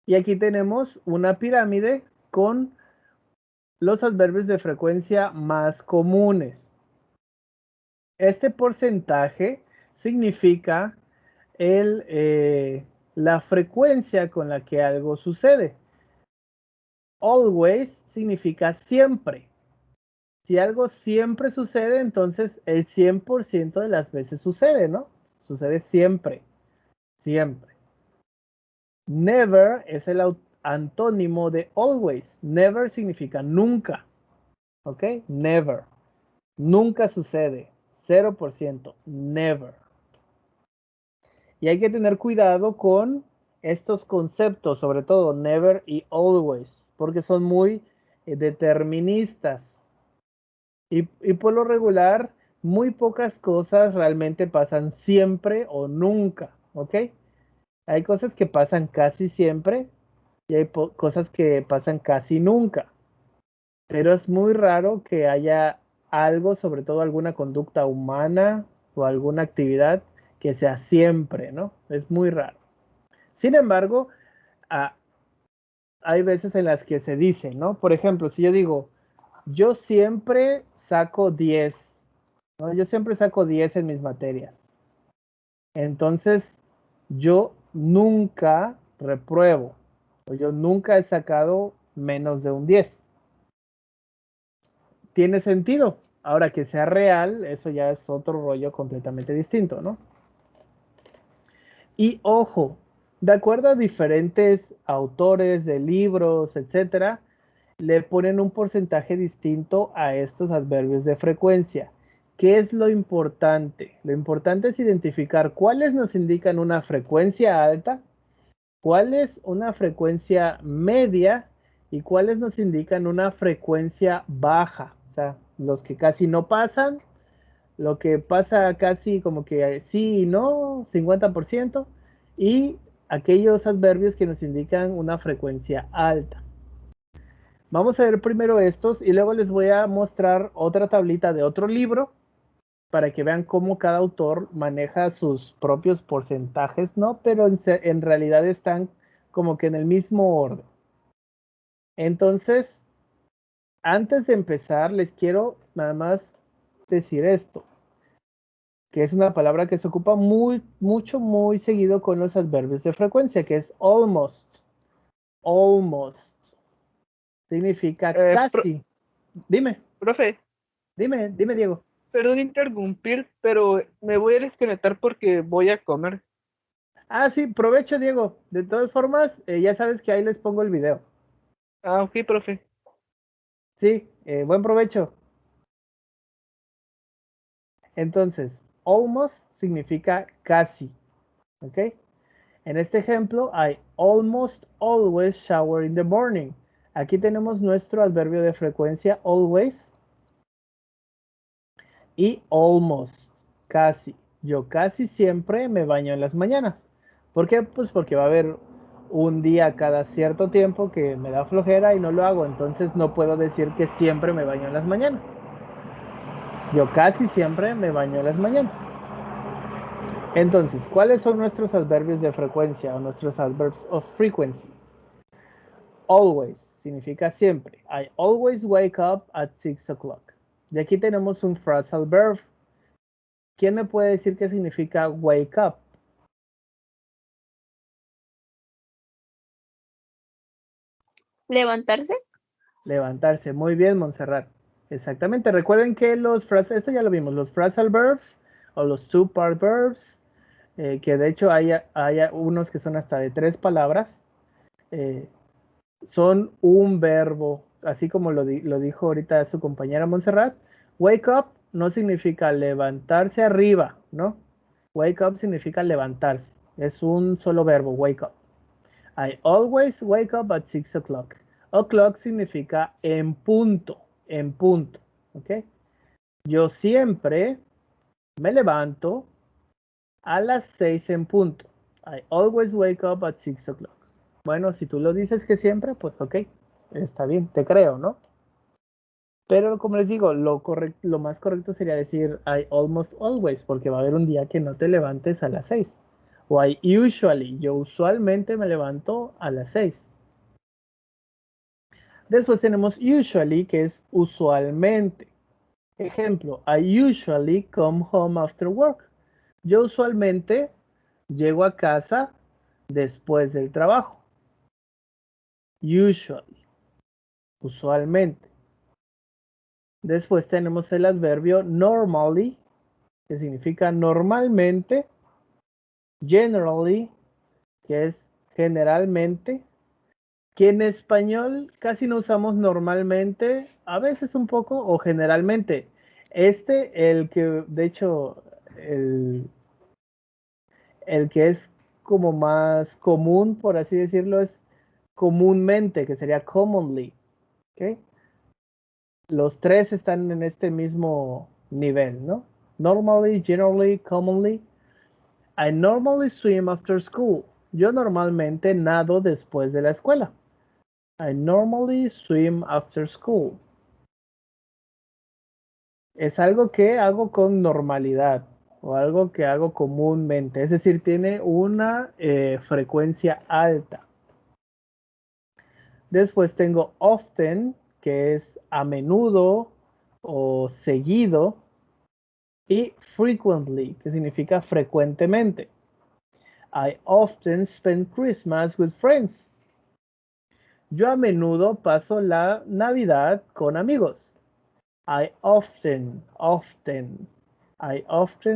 Y aquí tenemos una pirámide con los adverbios de frecuencia más comunes. Este porcentaje significa la frecuencia con la que algo sucede. Always significa siempre. Si algo siempre sucede, entonces el 100% de las veces sucede, ¿no? Sucede siempre. Siempre. Never es el antónimo de always. Never significa nunca. ¿Ok? Never. Nunca sucede. 0%. Never. Y hay que tener cuidado con estos conceptos, sobre todo never y always, porque son muy deterministas. Y por lo regular, muy pocas cosas realmente pasan siempre o nunca, ¿ok? Hay cosas que pasan casi siempre y hay cosas que pasan casi nunca. Pero es muy raro que haya algo, sobre todo alguna conducta humana o alguna actividad que sea siempre, ¿no? Es muy raro. Sin embargo, hay veces en las que se dice, ¿no? Por ejemplo, si yo digo, yo siempre saco 10, ¿no? Yo siempre saco 10 en mis materias. Entonces, yo nunca repruebo, o yo nunca he sacado menos de un 10. Tiene sentido. Ahora que sea real, eso ya es otro rollo completamente distinto, ¿no? Y ojo, de acuerdo a diferentes autores de libros, etcétera, le ponen un porcentaje distinto a estos adverbios de frecuencia. ¿Qué es lo importante? Lo importante es identificar cuáles nos indican una frecuencia alta ¿Cuál es una frecuencia media y cuáles nos indican una frecuencia baja? O sea, los que casi no pasan, lo que pasa casi como que sí y no, 50%, y aquellos adverbios que nos indican una frecuencia alta. Vamos a ver primero estos y luego les voy a mostrar otra tablita de otro libro para que vean cómo cada autor maneja sus propios porcentajes, ¿no? Pero en realidad están como que en el mismo orden. Entonces, antes de empezar, les quiero nada más decir esto, que es una palabra que se ocupa muy seguido con los adverbios de frecuencia, que es almost. Almost. Significa casi. Dime, Profe, dime, Diego. perdón interrumpir, pero me voy a desconectar porque voy a comer. Ah, sí, provecho, Diego. De todas formas, ya sabes que ahí les pongo el video. Ah, ok, profe. Sí, buen provecho. Entonces, almost significa casi, ¿ok? En este ejemplo, I almost always shower in the morning. Aquí tenemos nuestro adverbio de frecuencia, always, y almost, casi. Yo casi siempre me baño en las mañanas. ¿Por qué? Pues porque va a haber un día cada cierto tiempo que me da flojera y no lo hago. Entonces no puedo decir que siempre me baño en las mañanas. Yo casi siempre me baño en las mañanas. Entonces, ¿cuáles son nuestros adverbios de frecuencia o nuestros adverbs of frequency? Always significa siempre. I always wake up at 6 o'clock. Y aquí tenemos un phrasal verb. ¿Quién me puede decir qué significa wake up? Levantarse. Levantarse. Muy bien, Montserrat. Exactamente. Recuerden que los phrasal, esto ya lo vimos, los phrasal verbs o los two-part verbs, que de hecho hay unos que son hasta de 3 palabras, son un verbo, así como lo dijo ahorita su compañera Montserrat. Wake up no significa levantarse arriba, ¿no? Wake up significa levantarse. Es un solo verbo, wake up. I always wake up at 6 o'clock. O'clock significa en punto, ¿ok? Yo siempre me levanto a las 6 en punto. I always wake up at 6 o'clock. Bueno, si tú lo dices que siempre, pues ok, está bien, te creo, ¿no? Pero como les digo, lo más correcto sería decir I almost always, porque va a haber un día que no te levantes a las 6. O I usually, yo usualmente me levanto a las 6. Después tenemos usually, que es usualmente. Ejemplo, I usually come home after work. Yo usualmente llego a casa después del trabajo. Usually, usualmente. Después tenemos el adverbio normally, que significa normalmente. Generally, que es generalmente. Que en español casi no usamos normalmente, a veces un poco o generalmente. El que, de hecho, el que es como más común, por así decirlo, es comúnmente, que sería commonly. ¿Okay? Los tres están en este mismo nivel, ¿no? Normally, generally, commonly. I normally swim after school. Yo normalmente nado después de la escuela. I normally swim after school. Es algo que hago con normalidad o algo que hago comúnmente. Es decir, tiene una frecuencia alta. Después tengo often, que es a menudo o seguido. Y frequently, que significa frecuentemente. I often spend Christmas with friends. Yo a menudo paso la Navidad con amigos. I often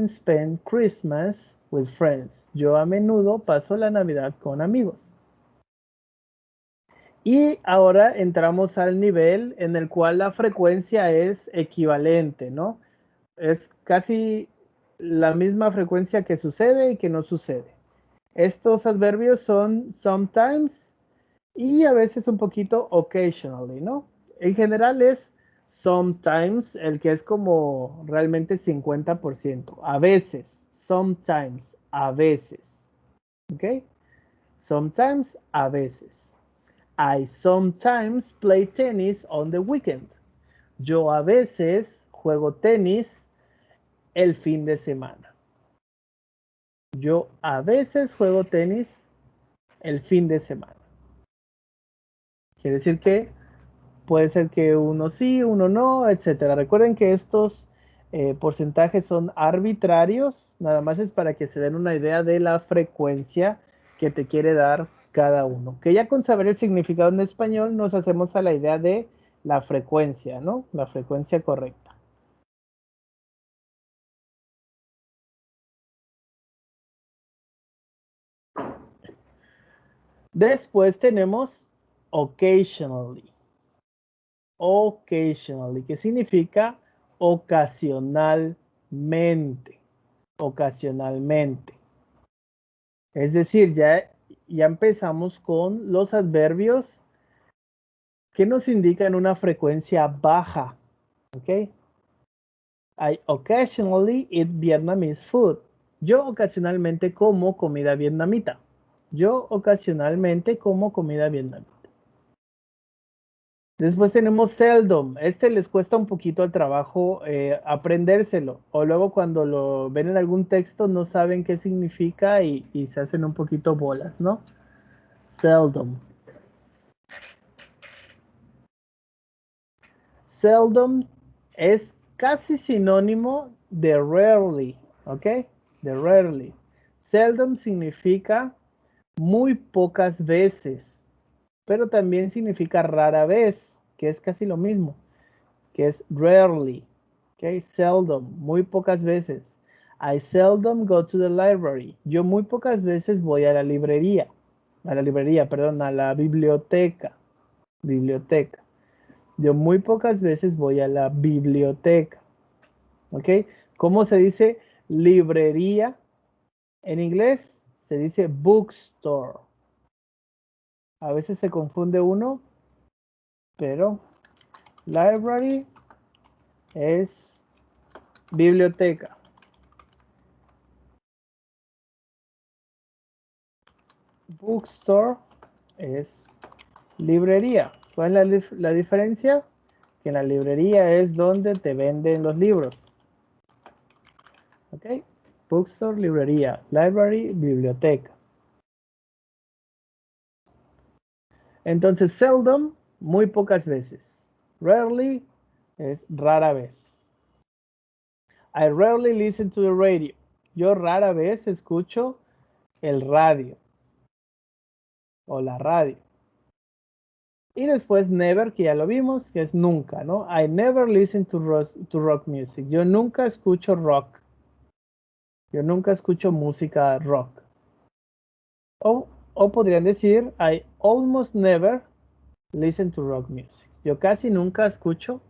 spend Christmas with friends. Yo a menudo paso la Navidad con amigos. Y ahora entramos al nivel en el cual la frecuencia es equivalente, ¿no? Es casi la misma frecuencia que sucede y que no sucede. Estos adverbios son sometimes y a veces un poquito occasionally, ¿no? En general es sometimes, el que es como realmente 50%. A veces, sometimes, a veces. ¿Ok? Sometimes, a veces. I sometimes play tennis on the weekend. Yo a veces juego tenis el fin de semana. Yo a veces juego tenis el fin de semana. Quiere decir que puede ser que uno sí, uno no, etcétera. Recuerden que estos porcentajes son arbitrarios, nada más es para que se den una idea de la frecuencia que te quiere dar cada uno. Que ya con saber el significado en español nos hacemos a la idea de la frecuencia, ¿no? La frecuencia correcta. Después tenemos occasionally. Occasionally, que significa ocasionalmente. Ocasionalmente. Es decir, ya empezamos con los adverbios que nos indican una frecuencia baja. ¿Ok? I occasionally eat Vietnamese food. Yo ocasionalmente como comida vietnamita. Yo ocasionalmente como comida vietnamita. Después tenemos seldom. Este les cuesta un poquito el trabajo aprendérselo. O luego cuando lo ven en algún texto no saben qué significa y se hacen un poquito bolas, ¿no? Seldom. Seldom es casi sinónimo de rarely, ¿ok? De rarely. Seldom significa muy pocas veces, pero también significa rara vez, que es casi lo mismo, que es rarely, ¿ok? Seldom, muy pocas veces. I seldom go to the library. Yo muy pocas veces voy a la librería, a la biblioteca. Biblioteca. Yo muy pocas veces voy a la biblioteca. ¿Ok? ¿Cómo se dice librería? En inglés se dice bookstore. A veces se confunde uno, pero library es biblioteca. Bookstore es librería. ¿Cuál es la diferencia? Que en la librería es donde te venden los libros. ¿Ok? Bookstore, librería. Library, biblioteca. Entonces, seldom, muy pocas veces. Rarely es rara vez. I rarely listen to the radio. Yo rara vez escucho el radio o la radio. Y después never, que ya lo vimos, que es nunca, ¿no? I never listen to rock music. Yo nunca escucho rock. Yo nunca escucho música rock. O podrían decir, I almost never listen to rock music. Yo casi nunca escucho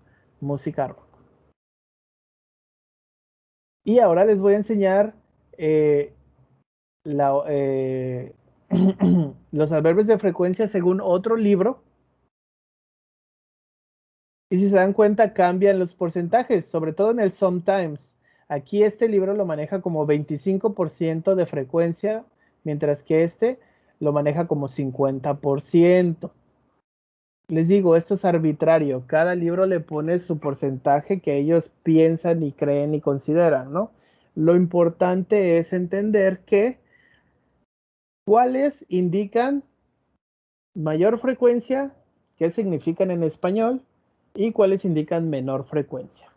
música rock. Y ahora les voy a enseñar los adverbios de frecuencia según otro libro. Y si se dan cuenta, cambian los porcentajes, sobre todo en el sometimes. Aquí este libro lo maneja como 25% de frecuencia, mientras que este lo maneja como 50%. Les digo, esto es arbitrario. Cada libro le pone su porcentaje que ellos piensan y creen y consideran, ¿no? Lo importante es entender que cuáles indican mayor frecuencia, qué significan en español, y cuáles indican menor frecuencia.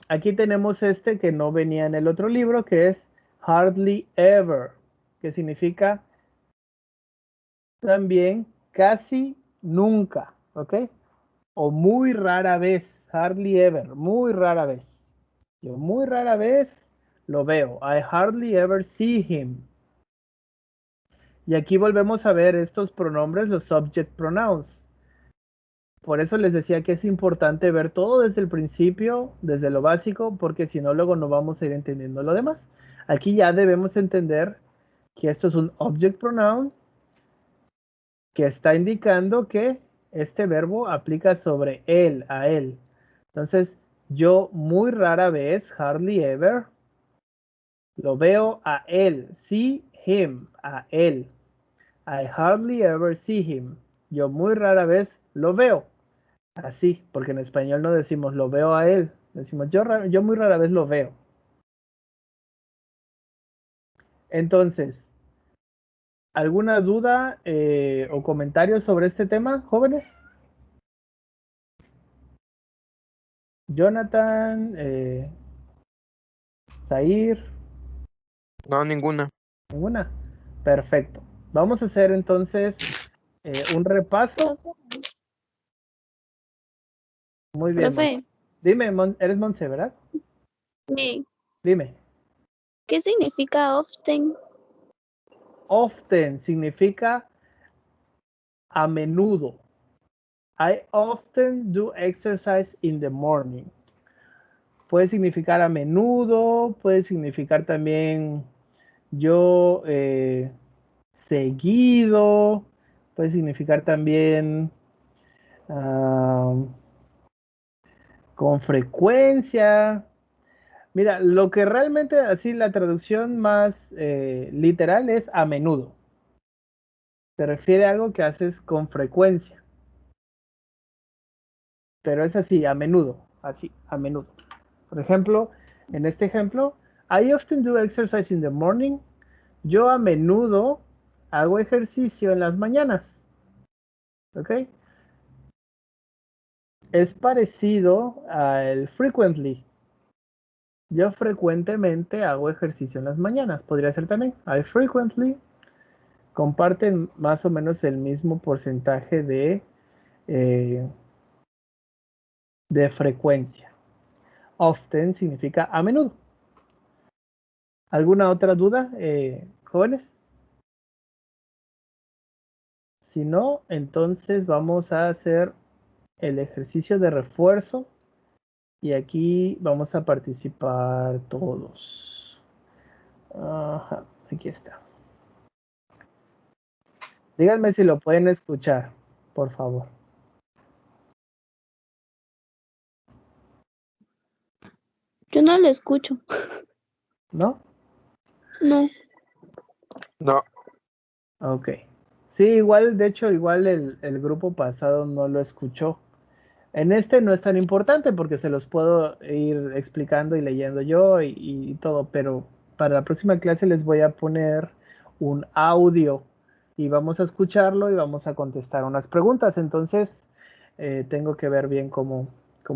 Aquí tenemos este que no venía en el otro libro, que es hardly ever, que significa también casi nunca, ¿ok? O muy rara vez, hardly ever, muy rara vez. Yo muy rara vez lo veo. I hardly ever see him. Y aquí volvemos a ver estos pronombres, los subject pronouns. Por eso les decía que es importante ver todo desde el principio, desde lo básico, porque si no, luego no vamos a ir entendiendo lo demás. Aquí ya debemos entender que esto es un object pronoun que está indicando que este verbo aplica sobre él, a él. Entonces, yo muy rara vez, hardly ever, lo veo a él, see him, a él. I hardly ever see him. Yo muy rara vez lo veo. Así, porque en español no decimos lo veo a él. Decimos yo muy rara vez lo veo. Entonces, ¿alguna duda o comentario sobre este tema, jóvenes? Jonathan, Zair, No, ninguna. ¿ninguna? Perfecto. Vamos a hacer entonces un repaso. Muy bien, Profe, Monse. Dime, eres Monse, ¿verdad? sí. Dime. ¿Qué significa often? Often significa a menudo. I often do exercise in the morning. Puede significar a menudo, puede significar también yo seguido, puede significar también con frecuencia. Mira, lo que realmente así la traducción más literal es a menudo. Se refiere a algo que haces con frecuencia. Pero es así, a menudo, así, a menudo. Por ejemplo, en este ejemplo, I often do exercise in the morning. Yo a menudo hago ejercicio en las mañanas. ¿Ok? Es parecido al frequently. Yo frecuentemente hago ejercicio en las mañanas. Podría ser también I frequently. Comparten más o menos el mismo porcentaje de frecuencia. Often significa a menudo. ¿Alguna otra duda, jóvenes? Si no, entonces vamos a hacer el ejercicio de refuerzo y aquí vamos a participar todos. Ajá, aquí está. Díganme si lo pueden escuchar, por favor. Yo no lo escucho. ¿No? No. No. Ok. Sí, igual, de hecho, igual el grupo pasado no lo escuchó. En este no es tan importante porque se los puedo ir explicando y leyendo yo y todo, pero para la próxima clase les voy a poner un audio y vamos a escucharlo y vamos a contestar unas preguntas. Entonces, tengo que ver bien cómo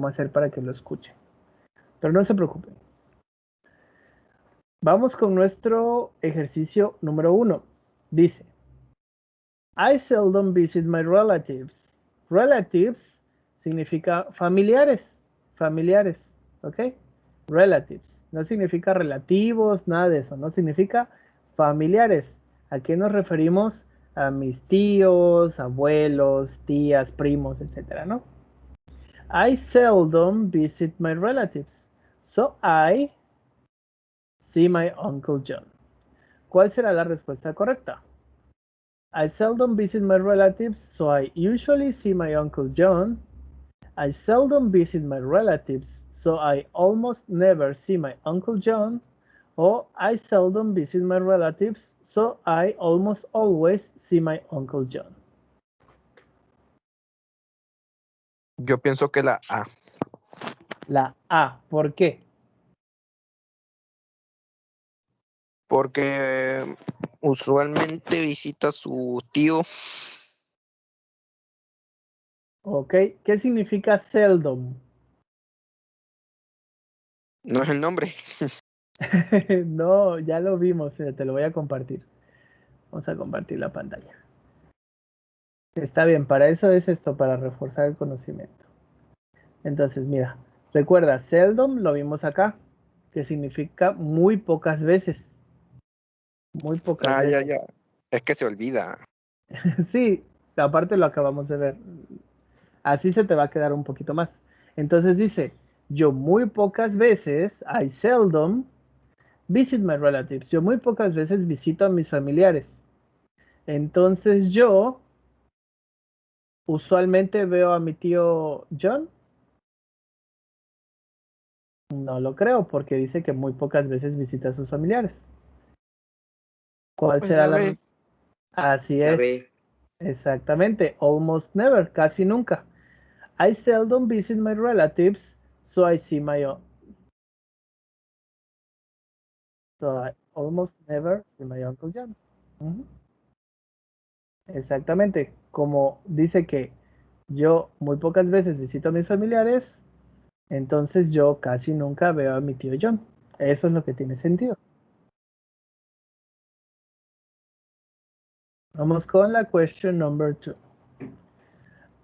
hacer para que lo escuchen. Pero no se preocupen. Vamos con nuestro ejercicio número 1. Dice, I seldom visit my relatives. Relatives significa familiares, familiares, ¿ok? Relatives, no significa relativos, nada de eso, no significa familiares. ¿A qué nos referimos? A mis tíos, abuelos, tías, primos, etcétera, ¿no? I seldom visit my relatives, so I see my Uncle John. ¿Cuál será la respuesta correcta? I seldom visit my relatives, so I usually see my Uncle John. I seldom visit my relatives, so I almost never see my Uncle John. O I seldom visit my relatives, so I almost always see my Uncle John. Yo pienso que la A. La A, ¿por qué? Porque usualmente visita a su tío. Ok, ¿qué significa seldom? No es el nombre. No, ya lo vimos, te lo voy a compartir. Vamos a compartir la pantalla. Está bien, para eso es esto, para reforzar el conocimiento. Entonces, mira, recuerda, seldom lo vimos acá, que significa muy pocas veces. Muy pocas Ah, ya, veces. ya. Es que se olvida. Sí, aparte lo acabamos de ver. Así se te va a quedar un poquito más. Entonces dice, yo muy pocas veces, I seldom, visit my relatives. Yo muy pocas veces visito a mis familiares. Entonces yo usualmente veo a mi tío John. No lo creo porque dice que muy pocas veces visita a sus familiares. ¿Cuál Pues será la la B. Así La es. B. Exactamente. Almost never. Casi nunca. I seldom visit my relatives, so I see my so I almost never see my Uncle John. Ujú. Exactamente. Como dice que yo muy pocas veces visito a mis familiares, entonces yo casi nunca veo a mi tío John. Eso es lo que tiene sentido. Vamos con la question number 2.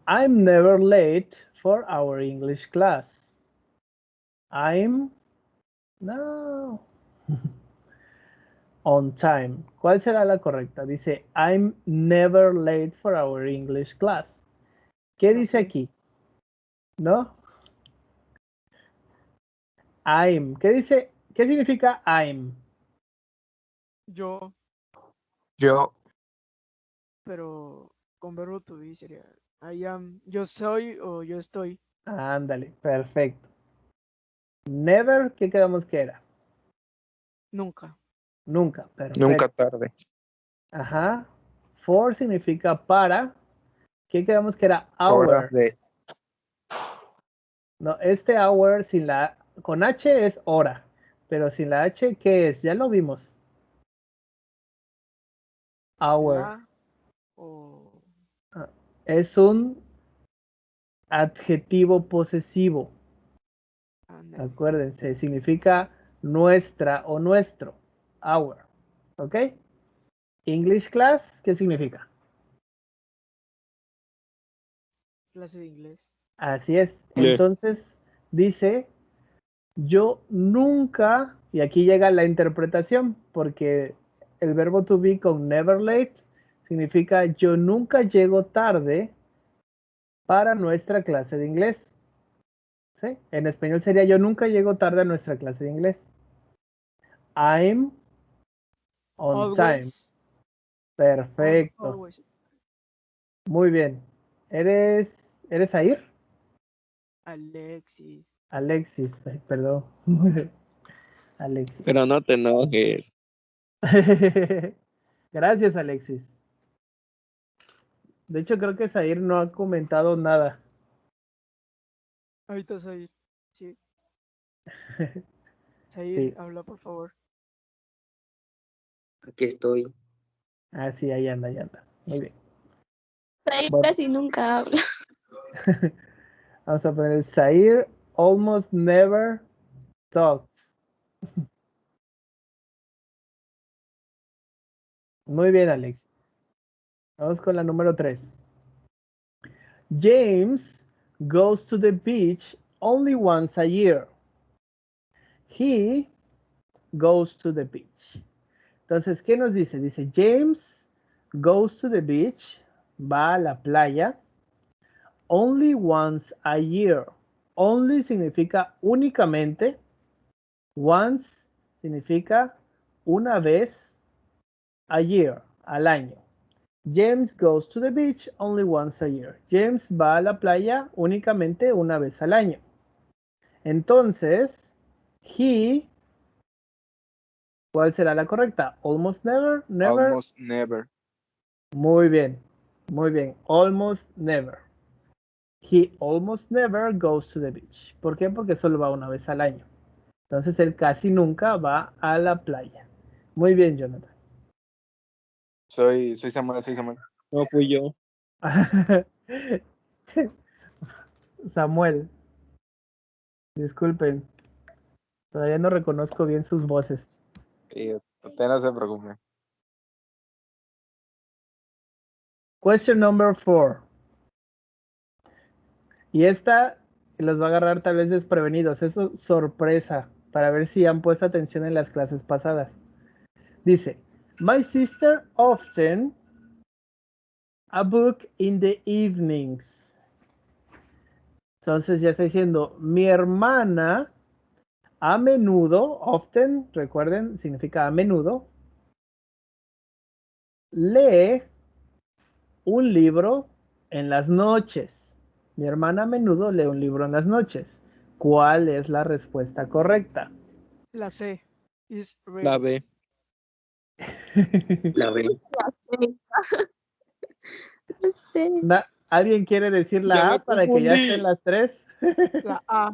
I'm never late for our English class. No. On time. ¿Cuál será la correcta? Dice, I'm never late for our English class. ¿Qué La dice C. aquí? ¿No? I'm. ¿Qué dice? ¿Qué significa I'm? Yo, Yo. pero con verbo to be sería I am. Yo soy o yo estoy. Ándale, perfecto. Never, ¿qué quedamos que era? Nunca. Nunca, perfecto. Nunca tarde. Ajá. For significa para. ¿Qué quedamos que era? Horas Hour. de. No, este hour sin la con H es hora, pero sin la H, ¿qué es? Ya lo vimos. Hour. La o Es un adjetivo posesivo. ándale. Acuérdense, significa nuestra o nuestro. Our. ¿Ok? English class, ¿qué significa? Clase de inglés. Así es. Le. Entonces, dice, yo nunca, y aquí llega la interpretación, porque el verbo to be con never late significa yo nunca llego tarde para nuestra clase de inglés. ¿Sí? En español sería yo nunca llego tarde a nuestra clase de inglés. I'm on time. Always. Perfecto. Always. Muy bien. ¿Eres Air? Alexis. Alexis, ay, perdón. Alexis. Pero no te enojes. Gracias, Alexis. De hecho, creo que Zair no ha comentado nada. Ahorita Zair. Sí. Zair, Sí, habla por favor. Aquí estoy. sí, ahí anda, ahí anda. Muy bien. Ahí Bueno, casi nunca habla. vamos a poner Zair almost never talks. Muy bien, Alexis. Vamos con la número 3. James goes to the beach only once a year. He goes to the beach. Entonces, ¿qué nos dice? Dice, James goes to the beach, va a la playa, only once a year. Only significa únicamente, once significa una vez a year, al año. James goes to the beach only once a year. James va a la playa únicamente una vez al año. Entonces, he, ¿cuál será la correcta? Almost never, never. Almost never. Muy bien, muy bien. Almost never. He almost never goes to the beach. ¿Por qué? Porque solo va una vez al año. Entonces él casi nunca va a la playa. Muy bien, Jonathan. Soy Samuel. No fui yo. Samuel, disculpen. Todavía no reconozco bien sus voces. Usted no se preocupe. Question number 4. Y esta los va a agarrar tal vez desprevenidos. Es sorpresa para ver si han puesto atención en las clases pasadas. Dice, my sister often a book in the evenings. Entonces ya está diciendo, mi hermana a menudo, often, recuerden, significa a menudo, lee un libro en las noches. Mi hermana a menudo lee un libro en las noches. ¿Cuál es la respuesta correcta? La C. Is La reading. B. La B. Sí. ¿Alguien quiere decir Ya la me A para que ya confundí. estén las tres? La A.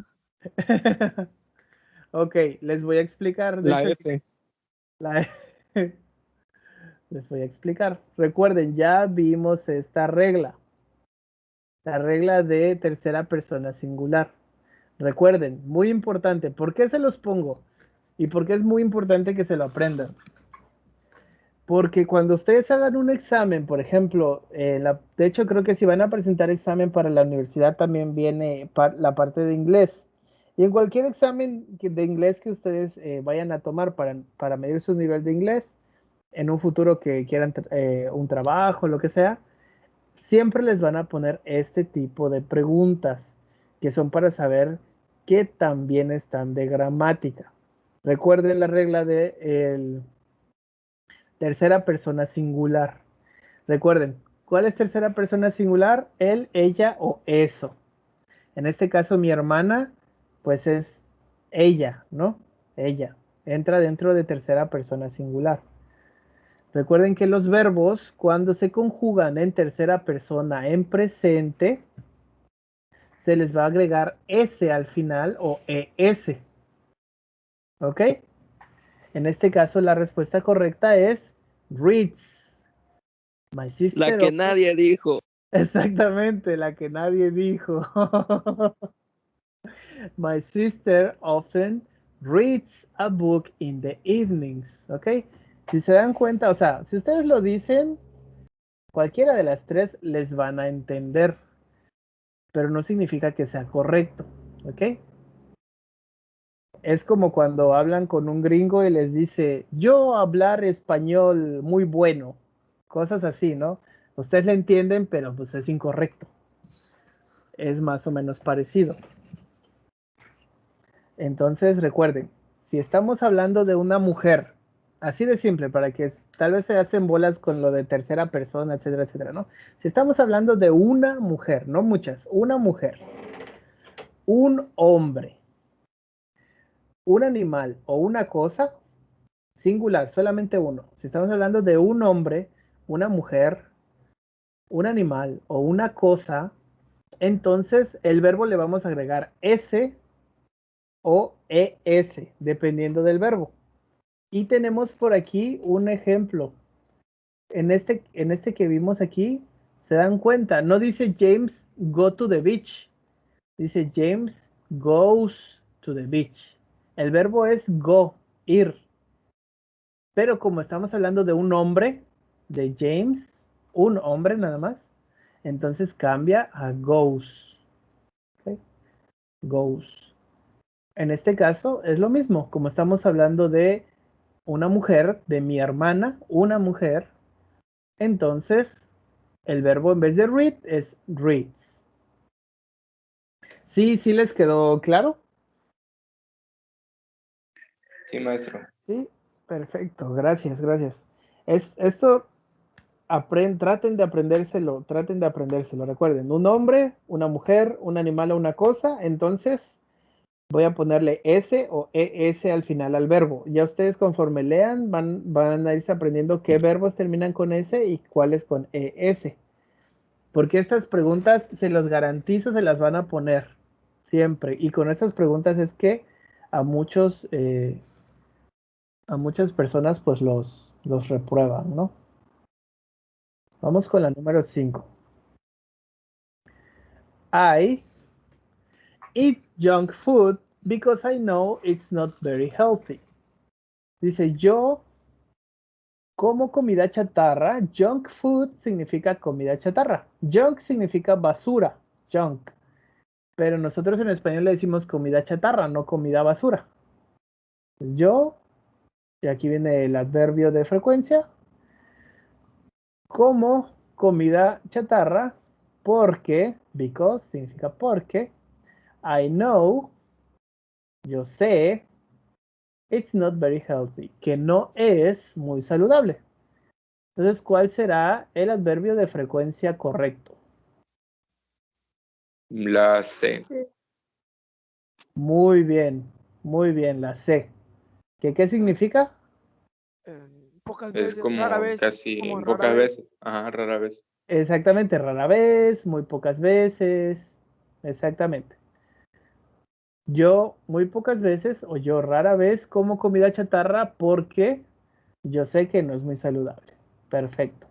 Ok, les voy a explicar. De La hecho, S. la- les voy a explicar. Recuerden, ya vimos esta regla. La regla de tercera persona singular. Recuerden, muy importante. ¿Por qué se los pongo? ¿Y por qué es muy importante que se lo aprendan? Porque cuando ustedes hagan un examen, por ejemplo, de hecho creo que si van a presentar examen para la universidad también viene la parte de inglés. Y en cualquier examen de inglés que ustedes vayan a tomar para medir su nivel de inglés, en un futuro que quieran un trabajo, lo que sea, siempre les van a poner este tipo de preguntas que son para saber qué tan bien están de gramática. Recuerden la regla de tercera persona singular. Recuerden, ¿cuál es tercera persona singular? Él, ella o eso. En este caso, mi hermana, pues es ella, ¿no? Ella. Entra dentro de tercera persona singular. Recuerden que los verbos, cuando se conjugan en tercera persona en presente, se les va a agregar S al final o ES. ¿Ok? En este caso, la respuesta correcta es reads. My La sister que often... nadie dijo. Exactamente, la que nadie dijo. My sister often reads a book in the evenings. ¿Ok? Si se dan cuenta, o sea, si ustedes lo dicen, cualquiera de las tres les van a entender, pero no significa que sea correcto. ¿Ok? Es como cuando hablan con un gringo y les dice, yo hablar español muy bueno. Cosas así, ¿no? Ustedes le entienden, pero pues es incorrecto. Es más o menos parecido. Entonces, recuerden, si estamos hablando de una mujer, así de simple, para que tal vez se hacen bolas con lo de tercera persona, etcétera, etcétera, ¿no? Si estamos hablando de una mujer, no muchas, una mujer, un hombre, un animal o una cosa, singular, solamente uno. Si estamos hablando de un hombre, una mujer, un animal o una cosa, entonces el verbo le vamos a agregar S o ES, dependiendo del verbo. Y tenemos por aquí un ejemplo. En este que vimos aquí, se dan cuenta, no dice James go to the beach, dice James goes to the beach. El verbo es go, ir. Pero como estamos hablando de un hombre, de James, un hombre nada más, entonces cambia a goes. ¿Okay? Goes. En este caso es lo mismo, como estamos hablando de una mujer, de mi hermana, una mujer, entonces el verbo en vez de read es reads. ¿Sí, sí les quedó claro? Sí, maestro. Sí, perfecto, gracias, gracias. Esto traten de aprendérselo, recuerden, un hombre, una mujer, un animal o una cosa, entonces voy a ponerle S o ES al final al verbo. Ya ustedes conforme lean van a irse aprendiendo qué verbos terminan con S y cuáles con ES. Porque estas preguntas, se los garantizo, se las van a poner siempre. Y con estas preguntas es que a muchas personas pues los reprueban, ¿no? Vamos con la número 5. I eat junk food because I know it's not very healthy. Dice, yo como comida chatarra. Junk food significa comida chatarra. Junk significa basura. Junk. Pero nosotros en español le decimos comida chatarra, no comida basura. Yo, y aquí viene el adverbio de frecuencia, como comida chatarra porque, because significa porque, I know, yo sé, It's not very healthy, que no es muy saludable. Entonces, ¿cuál será el adverbio de frecuencia correcto? La C. Muy bien, la C. ¿Qué significa? Pocas Es veces, rara como vez, casi como rara pocas vez. veces. Ajá, rara vez. Exactamente, rara vez, muy pocas veces. Exactamente. Yo muy pocas veces o yo rara vez como comida chatarra porque yo sé que no es muy saludable. Perfecto.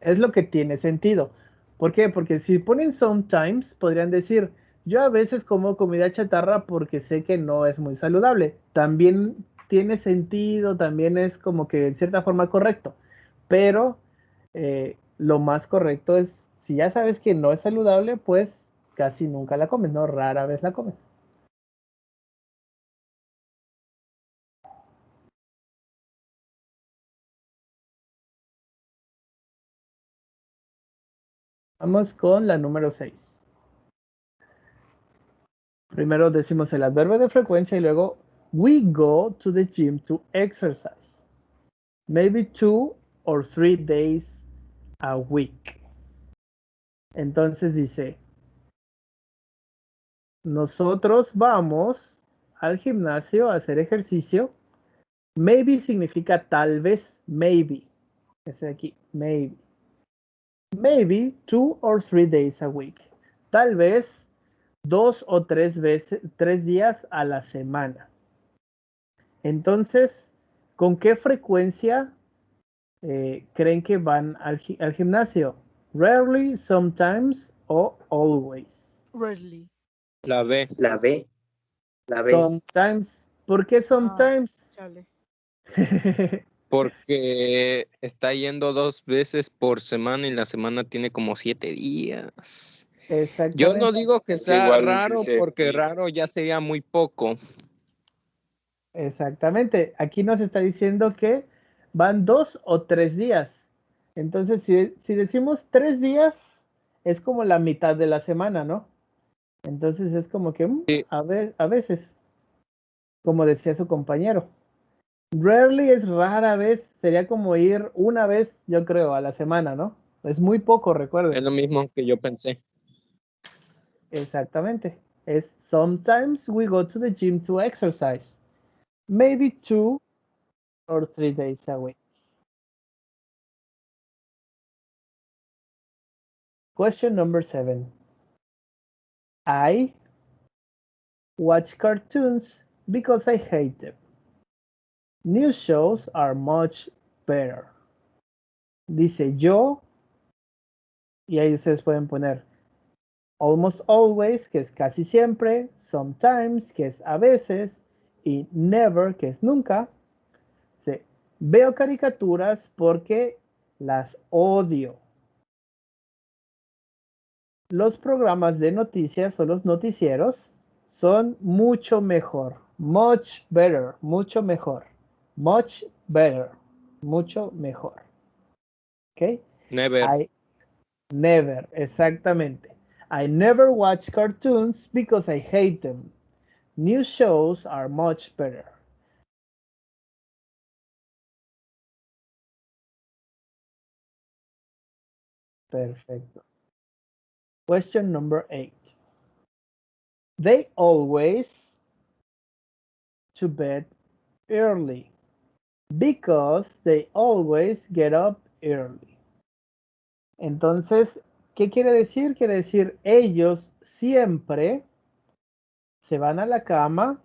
Es lo que tiene sentido. ¿Por qué? Porque si ponen sometimes, podrían decir, yo a veces como comida chatarra porque sé que no es muy saludable. También tiene sentido, también es como que en cierta forma correcto. Pero lo más correcto es, si ya sabes que no es saludable, pues casi nunca la comes, ¿no? Rara vez la comes. Vamos con la número 6. Primero decimos el adverbio de frecuencia y luego we go to the gym to exercise. Maybe 2 or 3 days a week. Entonces dice, nosotros vamos al gimnasio a hacer ejercicio. Maybe significa tal vez, maybe. Ese de aquí, maybe. Maybe 2 or 3 days a week. Tal vez 2 o 3 veces, 3 días a la semana. Entonces, ¿con qué frecuencia creen que van al gimnasio? Rarely, sometimes o always. Rarely. La B. La B. Sometimes. ¿Por qué sometimes? Chale. Porque está yendo 2 veces por semana y la semana tiene como 7 días. Yo no Exactamente. digo que sea igual raro dice porque week. raro ya sería muy poco. Exactamente. Aquí nos está diciendo que van 2 o 3 días. Entonces, si decimos 3 días, es como la mitad de la semana, ¿no? Entonces es como que a veces, como decía su compañero. Rarely es rara vez, sería como ir una vez, yo creo, a la semana, ¿no? Es muy poco, Es recuerden. lo mismo que yo pensé. Exactamente. Es sometimes we go to the gym to exercise. Maybe 2 or 3 days a week. Question number 7. I watch cartoons because I hate them. New shows are much better. Dice yo, y ahí ustedes pueden poner almost always, que es casi siempre, sometimes, que es a veces, y never, que es nunca. Sí. Veo caricaturas porque las odio. Los programas de noticias o los noticieros son mucho mejor. Much better, mucho mejor. Much better, mucho mejor. ¿Ok? Never. I never, exactamente. I never watch cartoons because I hate them. New shows are much better. Perfecto. Question number 8. They always to bed early because they always get up early. Entonces, ¿qué quiere decir? Quiere decir ellos siempre se van a la cama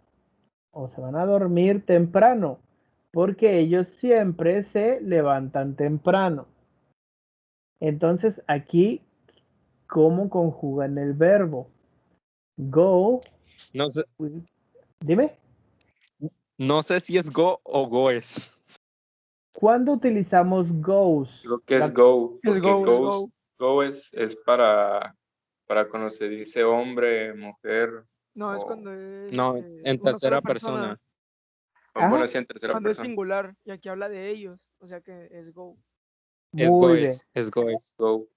o se van a dormir temprano porque ellos siempre se levantan temprano. Entonces, aquí, ¿cómo conjugan el verbo? Go. No sé, Dime. no sé si es go o goes. ¿Cuándo utilizamos goes? Creo que es go, Es porque go, es go. go es para cuando se dice hombre, mujer, No, es o cuando es No, en una sola tercera persona. persona. bueno, Ajá. así en tercera Cuando es persona. singular. Y aquí habla de ellos. O sea que es go. Es Muy bien. goes, es goes. Go.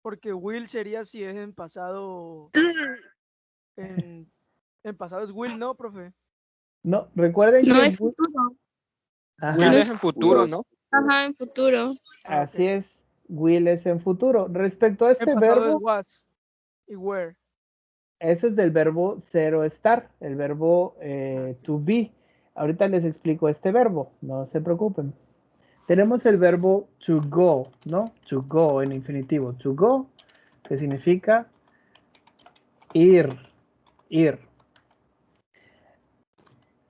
Porque will sería si es en pasado. En pasado es will, ¿no, profe? No, recuerden No que es futuro. Ajá, Will No es es en futuro, ¿no? Ajá, en futuro. Ah, ok. así es, will es en futuro. Respecto a En este pasado es verbo, was y were. eso es del verbo zero estar, el verbo to be. Ahorita les explico este verbo, no se preocupen. Tenemos el verbo to go, ¿no? To go en infinitivo. To go, que significa ir, ir.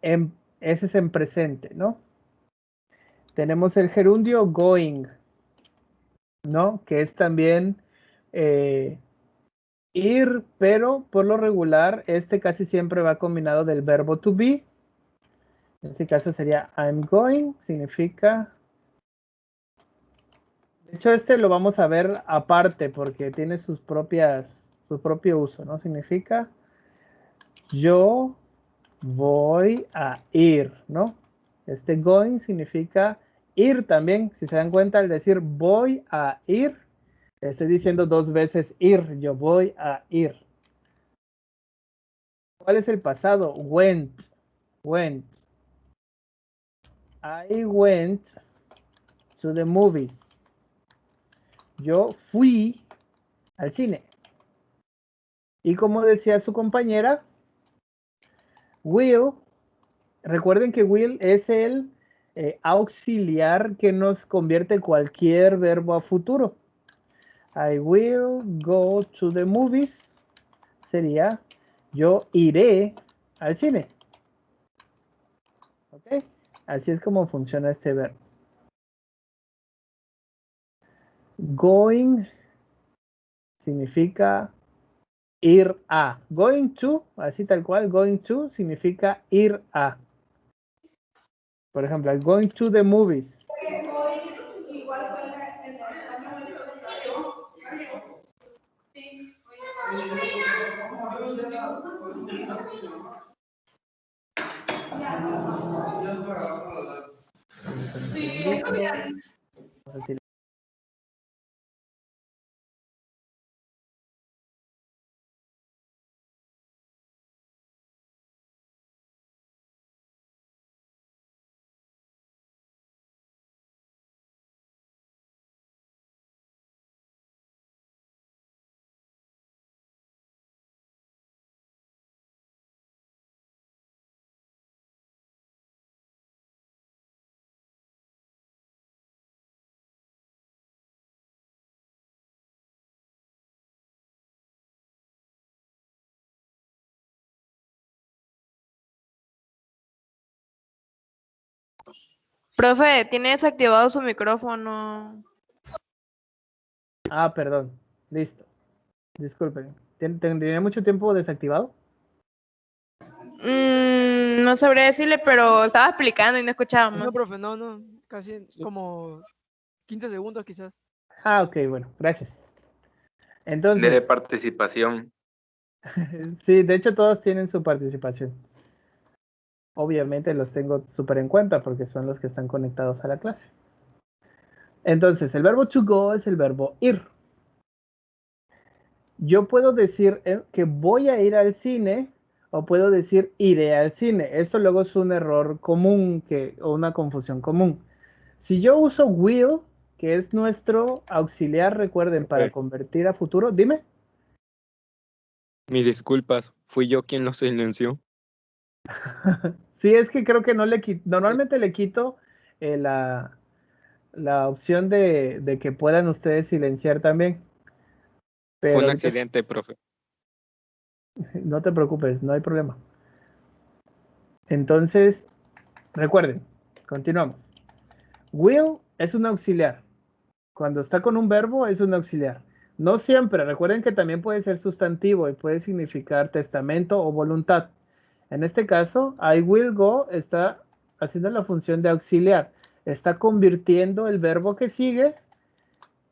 Ese es en presente, ¿no? Tenemos el gerundio going, ¿no? Que es también ir, pero por lo regular, este casi siempre va combinado del verbo to be. En este caso sería I'm going, significa... De hecho, este lo vamos a ver aparte porque tiene su propio uso, ¿no? Significa yo voy a ir, ¿no? Este going significa ir también. Si se dan cuenta, al decir voy a ir, estoy diciendo dos veces ir. Yo voy a ir. ¿Cuál es el pasado? Went. Went. I went to the movies. Yo fui al cine. Y como decía su compañera, will, recuerden que will es el auxiliar que nos convierte cualquier verbo a futuro. I will go to the movies sería yo iré al cine. ¿Ok? Así es como funciona este verbo. Going significa ir a. Going to, así tal cual, going to significa ir a. Por ejemplo, I'm going to the movies. Así. Profe, tiene desactivado su micrófono. Ah, perdón. Listo. Disculpen. ¿Tendría mucho tiempo desactivado? No sabría decirle, pero estaba explicando y no escuchábamos. No, profe, no. Casi como 15 segundos quizás. Ah, ok, bueno, gracias. Dele Entonces, participación. sí, de hecho todos tienen su participación. Obviamente los tengo súper en cuenta porque son los que están conectados a la clase. Entonces, el verbo to go es el verbo ir. Yo puedo decir que voy a ir al cine o puedo decir iré al cine. Esto luego es un error común o una confusión común. Si yo uso will, que es nuestro auxiliar, recuerden, para convertir a futuro, dime. Mis disculpas, fui yo quien lo silenció. Sí, es que creo que no le quito, normalmente le quito la opción de que puedan ustedes silenciar también. Fue Pero un accidente, profe. no te preocupes, no hay problema. Entonces, recuerden, continuamos. Will es un auxiliar. Cuando está con un verbo es un auxiliar. No siempre, recuerden que también puede ser sustantivo y puede significar testamento o voluntad. En este caso, I will go está haciendo la función de auxiliar. Está convirtiendo el verbo que sigue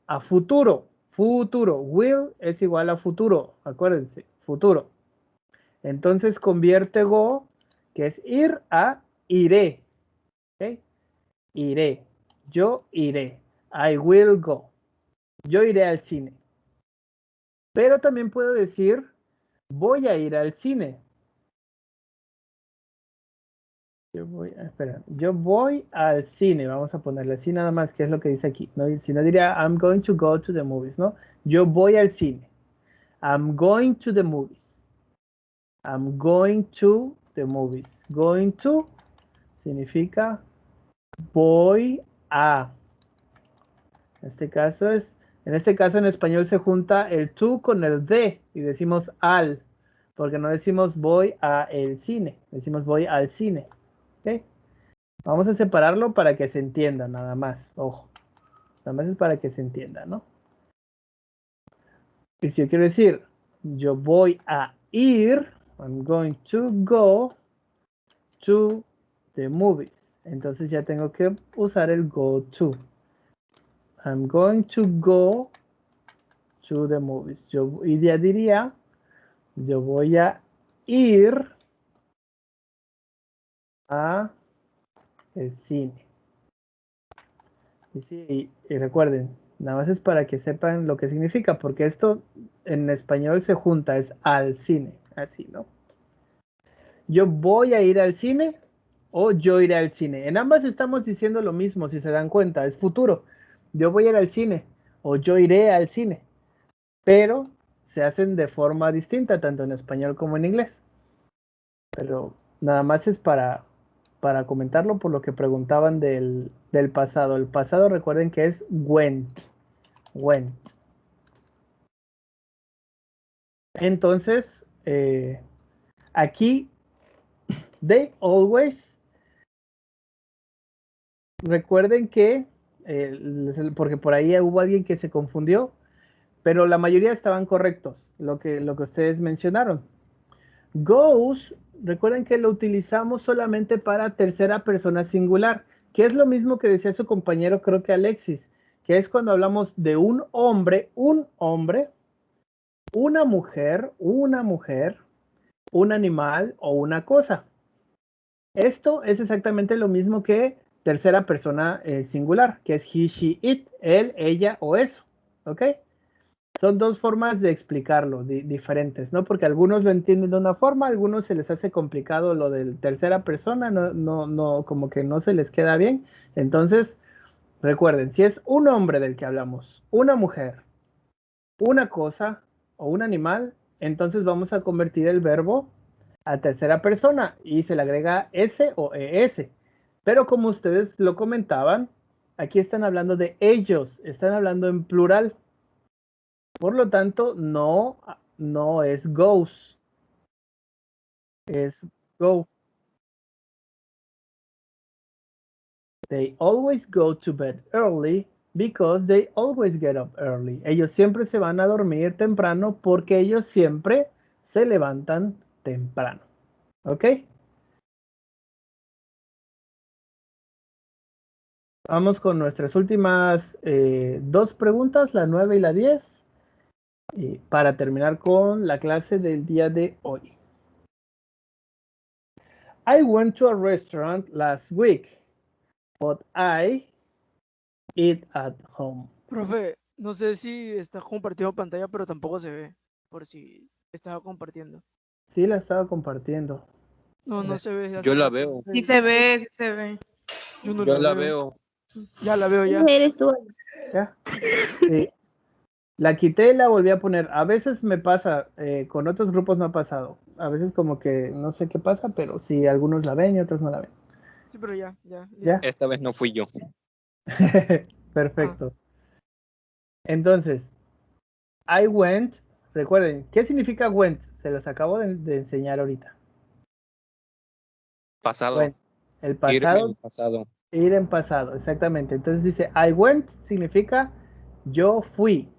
a futuro. Futuro. Will es igual a futuro. Acuérdense, futuro. Entonces convierte go, que es ir, a iré. ¿Okay? Iré. Yo iré. I will go. Yo iré al cine. Pero también puedo decir, voy a ir al cine. Yo voy al cine. Vamos a ponerle así nada más, que es lo que dice aquí. ¿No? Si no diría, I'm going to go to the movies, ¿no? Yo voy al cine. I'm going to the movies. I'm going to the movies. Going to significa voy a. En este caso en español se junta el to con el de y decimos al, porque no decimos voy a el cine, decimos voy al cine. ¿Okay? Vamos a separarlo para que se entienda nada más, ojo. Nada más es para que se entienda, ¿no? Y si yo quiero decir, yo voy a ir, I'm going to go to the movies. Entonces ya tengo que usar el go to. I'm going to go to the movies. Y ya diría, yo voy a ir a el cine. Y recuerden, nada más es para que sepan lo que significa, porque esto en español se junta, es al cine, así, ¿no? Yo voy a ir al cine o yo iré al cine. En ambas estamos diciendo lo mismo, si se dan cuenta, es futuro. Yo voy a ir al cine o yo iré al cine, pero se hacen de forma distinta, tanto en español como en inglés. Pero nada más es para comentarlo por lo que preguntaban del pasado. El pasado recuerden que es went. Went. Entonces, aquí, they always, recuerden que, porque por ahí hubo alguien que se confundió, pero la mayoría estaban correctos, lo que ustedes mencionaron. Goes, recuerden que lo utilizamos solamente para tercera persona singular, que es lo mismo que decía su compañero, creo que Alexis, que es cuando hablamos de un hombre, una mujer, un animal o una cosa. Esto es exactamente lo mismo que tercera persona singular, que es he, she, it, él, ella o eso, ¿ok? Son dos formas de explicarlo, diferentes, ¿no? Porque algunos lo entienden de una forma, a algunos se les hace complicado lo de tercera persona, no, como que no se les queda bien. Entonces, recuerden, si es un hombre del que hablamos, una mujer, una cosa o un animal, entonces vamos a convertir el verbo a tercera persona y se le agrega S o ES. Pero como ustedes lo comentaban, aquí están hablando de ellos, están hablando en plural. Por lo tanto, no es goes, es go. They always go to bed early because they always get up early. Ellos siempre se van a dormir temprano porque ellos siempre se levantan temprano. ¿Ok? Vamos con nuestras últimas dos preguntas, la 9 y la 10. Para terminar con la clase del día de hoy. I went to a restaurant last week, but I eat at home. Profe, no sé si está compartiendo pantalla, pero tampoco se ve, por si estaba compartiendo. Sí, la estaba compartiendo. No se ve. Yo la veo. Sí se ve, sí se ve. Yo no Yo la veo. Ya la veo ya. Eres tú. ¿Ya? Sí. La quité y la volví a poner. A veces me pasa, con otros grupos no ha pasado. A veces como que no sé qué pasa, pero sí, algunos la ven y otros no la ven. Sí, pero ya. ¿Ya? Esta vez no fui yo. Perfecto. Entonces, I went. Recuerden, ¿qué significa went? Se los acabo de enseñar ahorita. Pasado. Went. El Ir pasado. en pasado. Ir en pasado, exactamente. Entonces dice, I went significa yo fui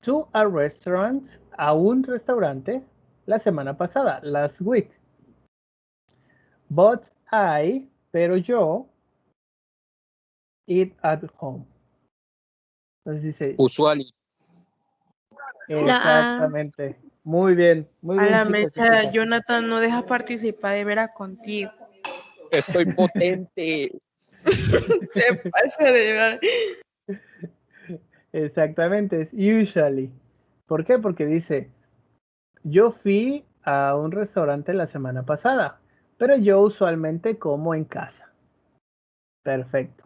to a restaurant, a un restaurante, la semana pasada, last week. But I, pero yo, eat at home. Entonces dice, Usually. exactamente. Muy bien, A la chicos y mecha, chicas. Jonathan no deja participar de veras contigo. Estoy potente. Se pasa de ver. Exactamente, es usually. ¿Por qué? Porque dice, yo fui a un restaurante la semana pasada, pero yo usualmente como en casa. Perfecto.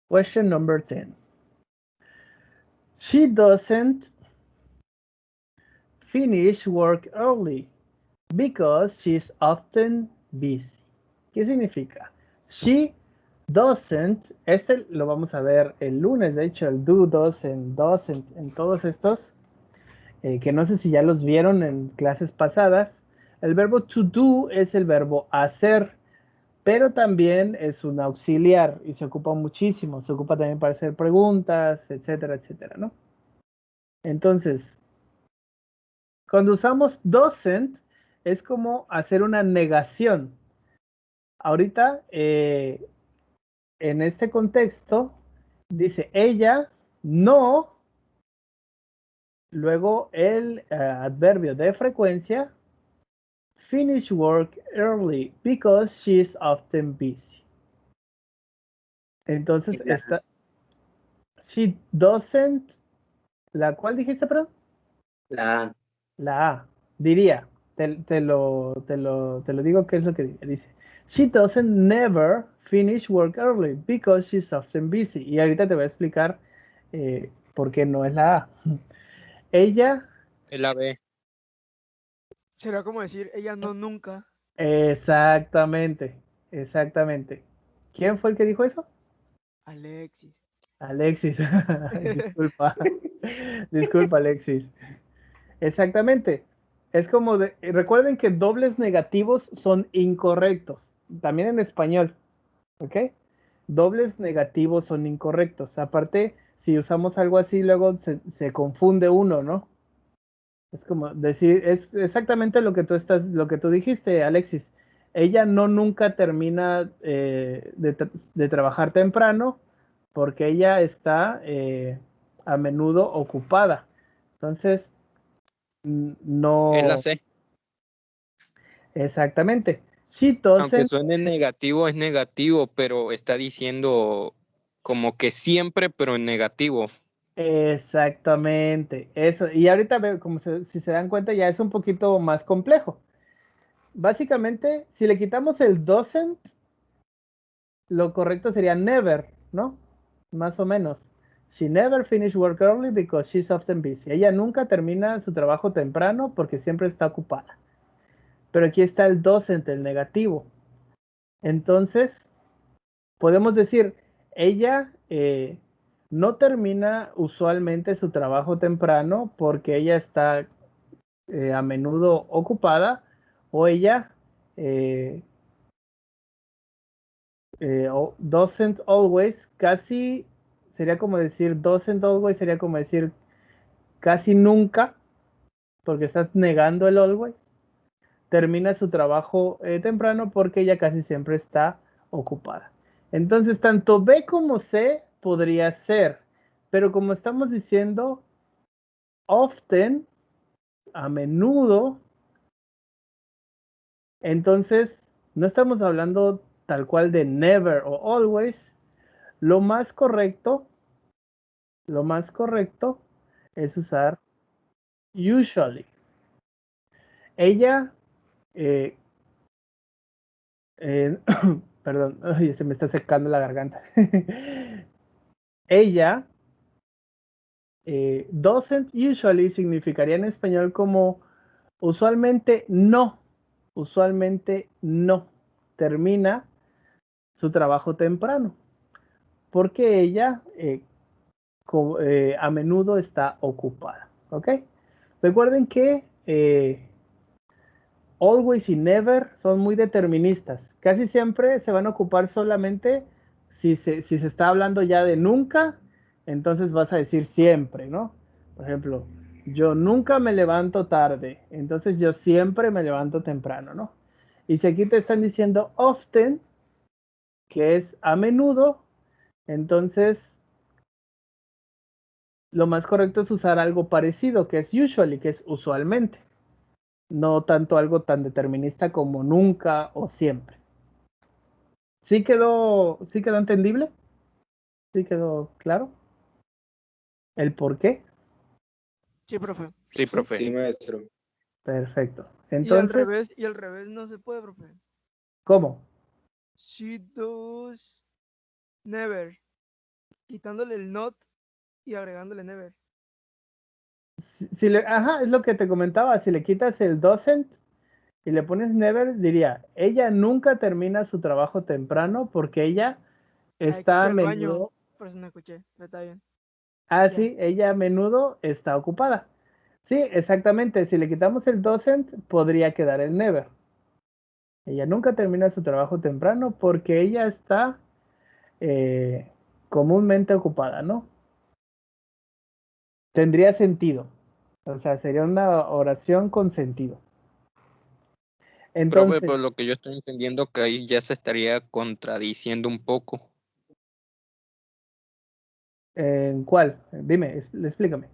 Question number 10. She doesn't finish work early because she's often busy. ¿Qué significa? She doesn't, este lo vamos a ver el lunes, de hecho, el do, doesn't, en todos estos, que no sé si ya los vieron en clases pasadas. El verbo to do es el verbo hacer, pero también es un auxiliar y se ocupa muchísimo. Se ocupa también para hacer preguntas, etcétera, etcétera, ¿no? Entonces, cuando usamos doesn't, es como hacer una negación. Ahorita, en este contexto, dice ella no, luego el adverbio de frecuencia, finish work early because she's often busy. Entonces, esta, she doesn't, ¿la cual dijiste, perdón? La A. La A, diría, te lo digo qué es lo que dice. She doesn't never finish work early because she's often busy. Y ahorita te voy a explicar por qué no es la A. Ella, Es la B. Será como decir, ella no nunca. exactamente, exactamente. ¿Quién fue el que dijo eso? Alexis. Alexis. Disculpa. Disculpa, Alexis. Exactamente. Es como de, recuerden que dobles negativos son incorrectos. También en español. ¿Ok? Dobles negativos son incorrectos. Aparte, si usamos algo así, luego se confunde uno, ¿no? Es como decir, es exactamente lo que tú dijiste, Alexis. Ella no nunca termina de trabajar temprano porque ella está a menudo ocupada. Entonces, no. Es la C. Exactamente. She Aunque doesn't. suene negativo, es negativo, pero está diciendo como que siempre, pero en negativo. Exactamente. Eso. Y ahorita, como si se dan cuenta, ya es un poquito más complejo. Básicamente, si le quitamos el doesn't, lo correcto sería never, ¿no? Más o menos. She never finished work early because she's often busy. Ella nunca termina su trabajo temprano porque siempre está ocupada. Pero aquí está el doesn't, el negativo. Entonces, podemos decir, ella no termina usualmente su trabajo temprano porque ella está a menudo ocupada o ella doesn't always, casi sería como decir doesn't always, sería como decir casi nunca, porque estás negando el always. Termina su trabajo temprano porque ella casi siempre está ocupada. Entonces, tanto B como C podría ser, pero como estamos diciendo, often, a menudo, entonces no estamos hablando tal cual de never o always. Lo más correcto es usar usually. Ella, eh, perdón, ay, se me está secando la garganta. Ella, doesn't usually significaría en español como usualmente no termina su trabajo temprano, porque ella a menudo está ocupada, ¿ok? Recuerden que always y never son muy deterministas. Casi siempre se van a ocupar solamente si se está hablando ya de nunca, entonces vas a decir siempre, ¿no? Por ejemplo, yo nunca me levanto tarde, entonces yo siempre me levanto temprano, ¿no? Y si aquí te están diciendo often, que es a menudo, entonces lo más correcto es usar algo parecido, que es usually, que es usualmente. No tanto algo tan determinista como nunca o siempre. ¿Sí quedó entendible? ¿Sí quedó claro? ¿El por qué? Sí, profe. Sí, profe. Sí, maestro. Perfecto. Y al Entonces, revés no se puede, profe. ¿cómo? She does never. Quitándole el not y agregándole never. Ajá, es lo que te comentaba. Si le quitas el doesn't y le pones never, diría, ella nunca termina su trabajo temprano porque ella Ay, que está fui a al baño. menudo. Por eso no escuché. Pero está bien. Ah, Ya. sí, ella a menudo está ocupada. Sí, exactamente. Si le quitamos el doesn't, podría quedar el never. Ella nunca termina su trabajo temprano porque ella está comúnmente ocupada, ¿no? Tendría sentido. O sea, sería una oración con sentido. Profe, por Entonces, lo que yo estoy entendiendo que ahí ya se estaría contradiciendo un poco. ¿en cuál? Dime, explícame.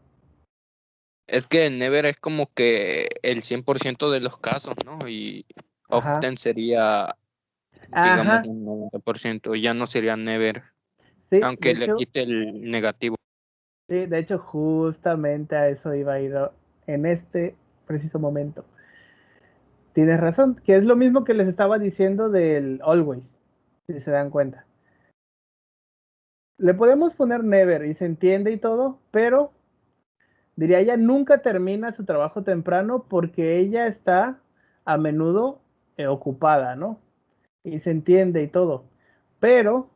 Es que never es como que el 100% de los casos, ¿no? Y Ajá. often sería, digamos, Ajá. un 90%. Ya no sería never, Sí, aunque le quite el negativo. de hecho, justamente a eso iba a ir en este preciso momento. Tienes razón, que es lo mismo que les estaba diciendo del always, si se dan cuenta. Le podemos poner never y se entiende y todo, pero diría ella nunca termina su trabajo temprano porque ella está a menudo ocupada, ¿no? Y se entiende y todo. Pero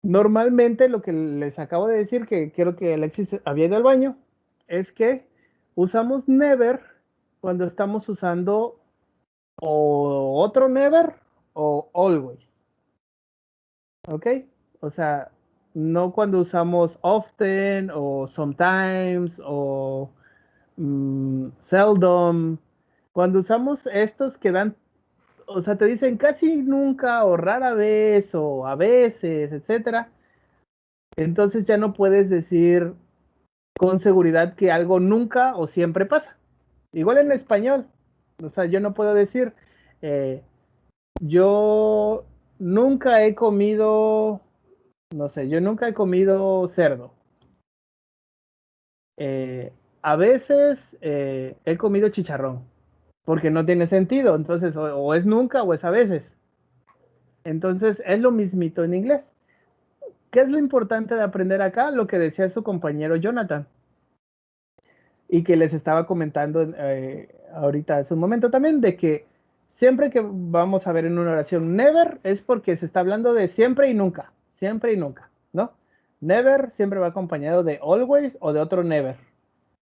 normalmente lo que les acabo de decir, que quiero que Alexis había ido al baño, es que usamos never cuando estamos usando o otro never o always. ¿Ok? O sea, no cuando usamos often o sometimes o seldom. Cuando usamos estos que dan, o sea, te dicen casi nunca o rara vez o a veces, etcétera. Entonces ya no puedes decir con seguridad que algo nunca o siempre pasa. Igual en español. O sea, yo no puedo decir, yo nunca he comido, no sé, yo nunca he comido cerdo. A veces he comido chicharrón, porque no tiene sentido. Entonces, o es nunca o es a veces. Entonces, es lo mismito en inglés. ¿Qué es lo importante de aprender acá? Lo que decía su compañero Jonathan. Y que les estaba comentando ahorita hace un momento también, de que siempre que vamos a ver en una oración never es porque se está hablando de siempre y nunca, ¿no? Never siempre va acompañado de always o de otro never.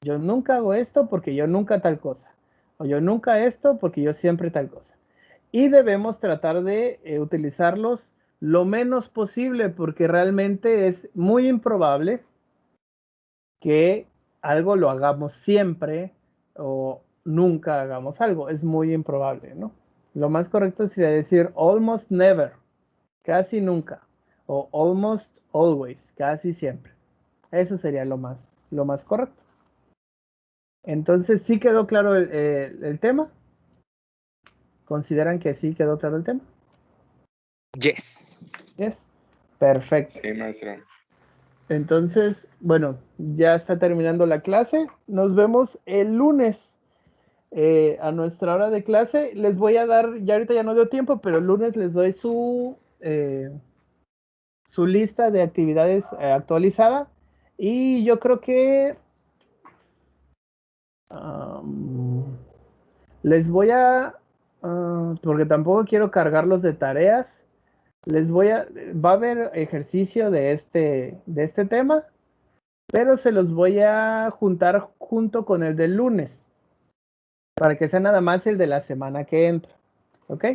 Yo nunca hago esto porque yo nunca tal cosa. O yo nunca esto porque yo siempre tal cosa. Y debemos tratar de utilizarlos lo menos posible porque realmente es muy improbable que algo lo hagamos siempre o nunca hagamos algo. Es muy improbable, ¿no? Lo más correcto sería decir almost never, casi nunca, o almost always, casi siempre. Eso sería lo más correcto. Entonces, ¿sí quedó claro el tema? ¿Consideran que sí quedó claro el tema? Yes. Yes. Perfecto. Sí, maestro. Entonces, bueno, ya está terminando la clase. Nos vemos el lunes a nuestra hora de clase. Les voy a dar, ya ahorita ya no dio tiempo, pero el lunes les doy su lista de actividades actualizada. Y yo creo que les voy porque tampoco quiero cargarlos de tareas. Va a haber ejercicio de este tema, pero se los voy a juntar junto con el del lunes, para que sea nada más el de la semana que entra, ¿ok?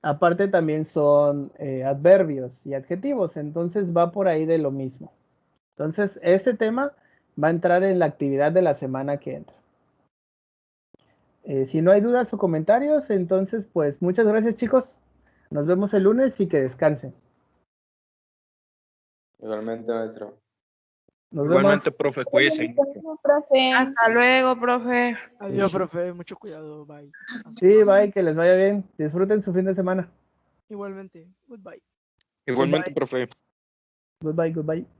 Aparte también son adverbios y adjetivos, entonces va por ahí de lo mismo. Entonces, este tema va a entrar en la actividad de la semana que entra. Si no hay dudas o comentarios, entonces, pues muchas gracias, chicos. Nos vemos el lunes y que descansen. Igualmente, maestro. Nos vemos. Igualmente, profe, cuídense. Profe. Hasta luego, profe. Adiós, profe. Mucho cuidado. Bye. Sí, bye, que les vaya bien. Disfruten su fin de semana. Igualmente. Goodbye. Igualmente, Bye. profe. Goodbye, goodbye.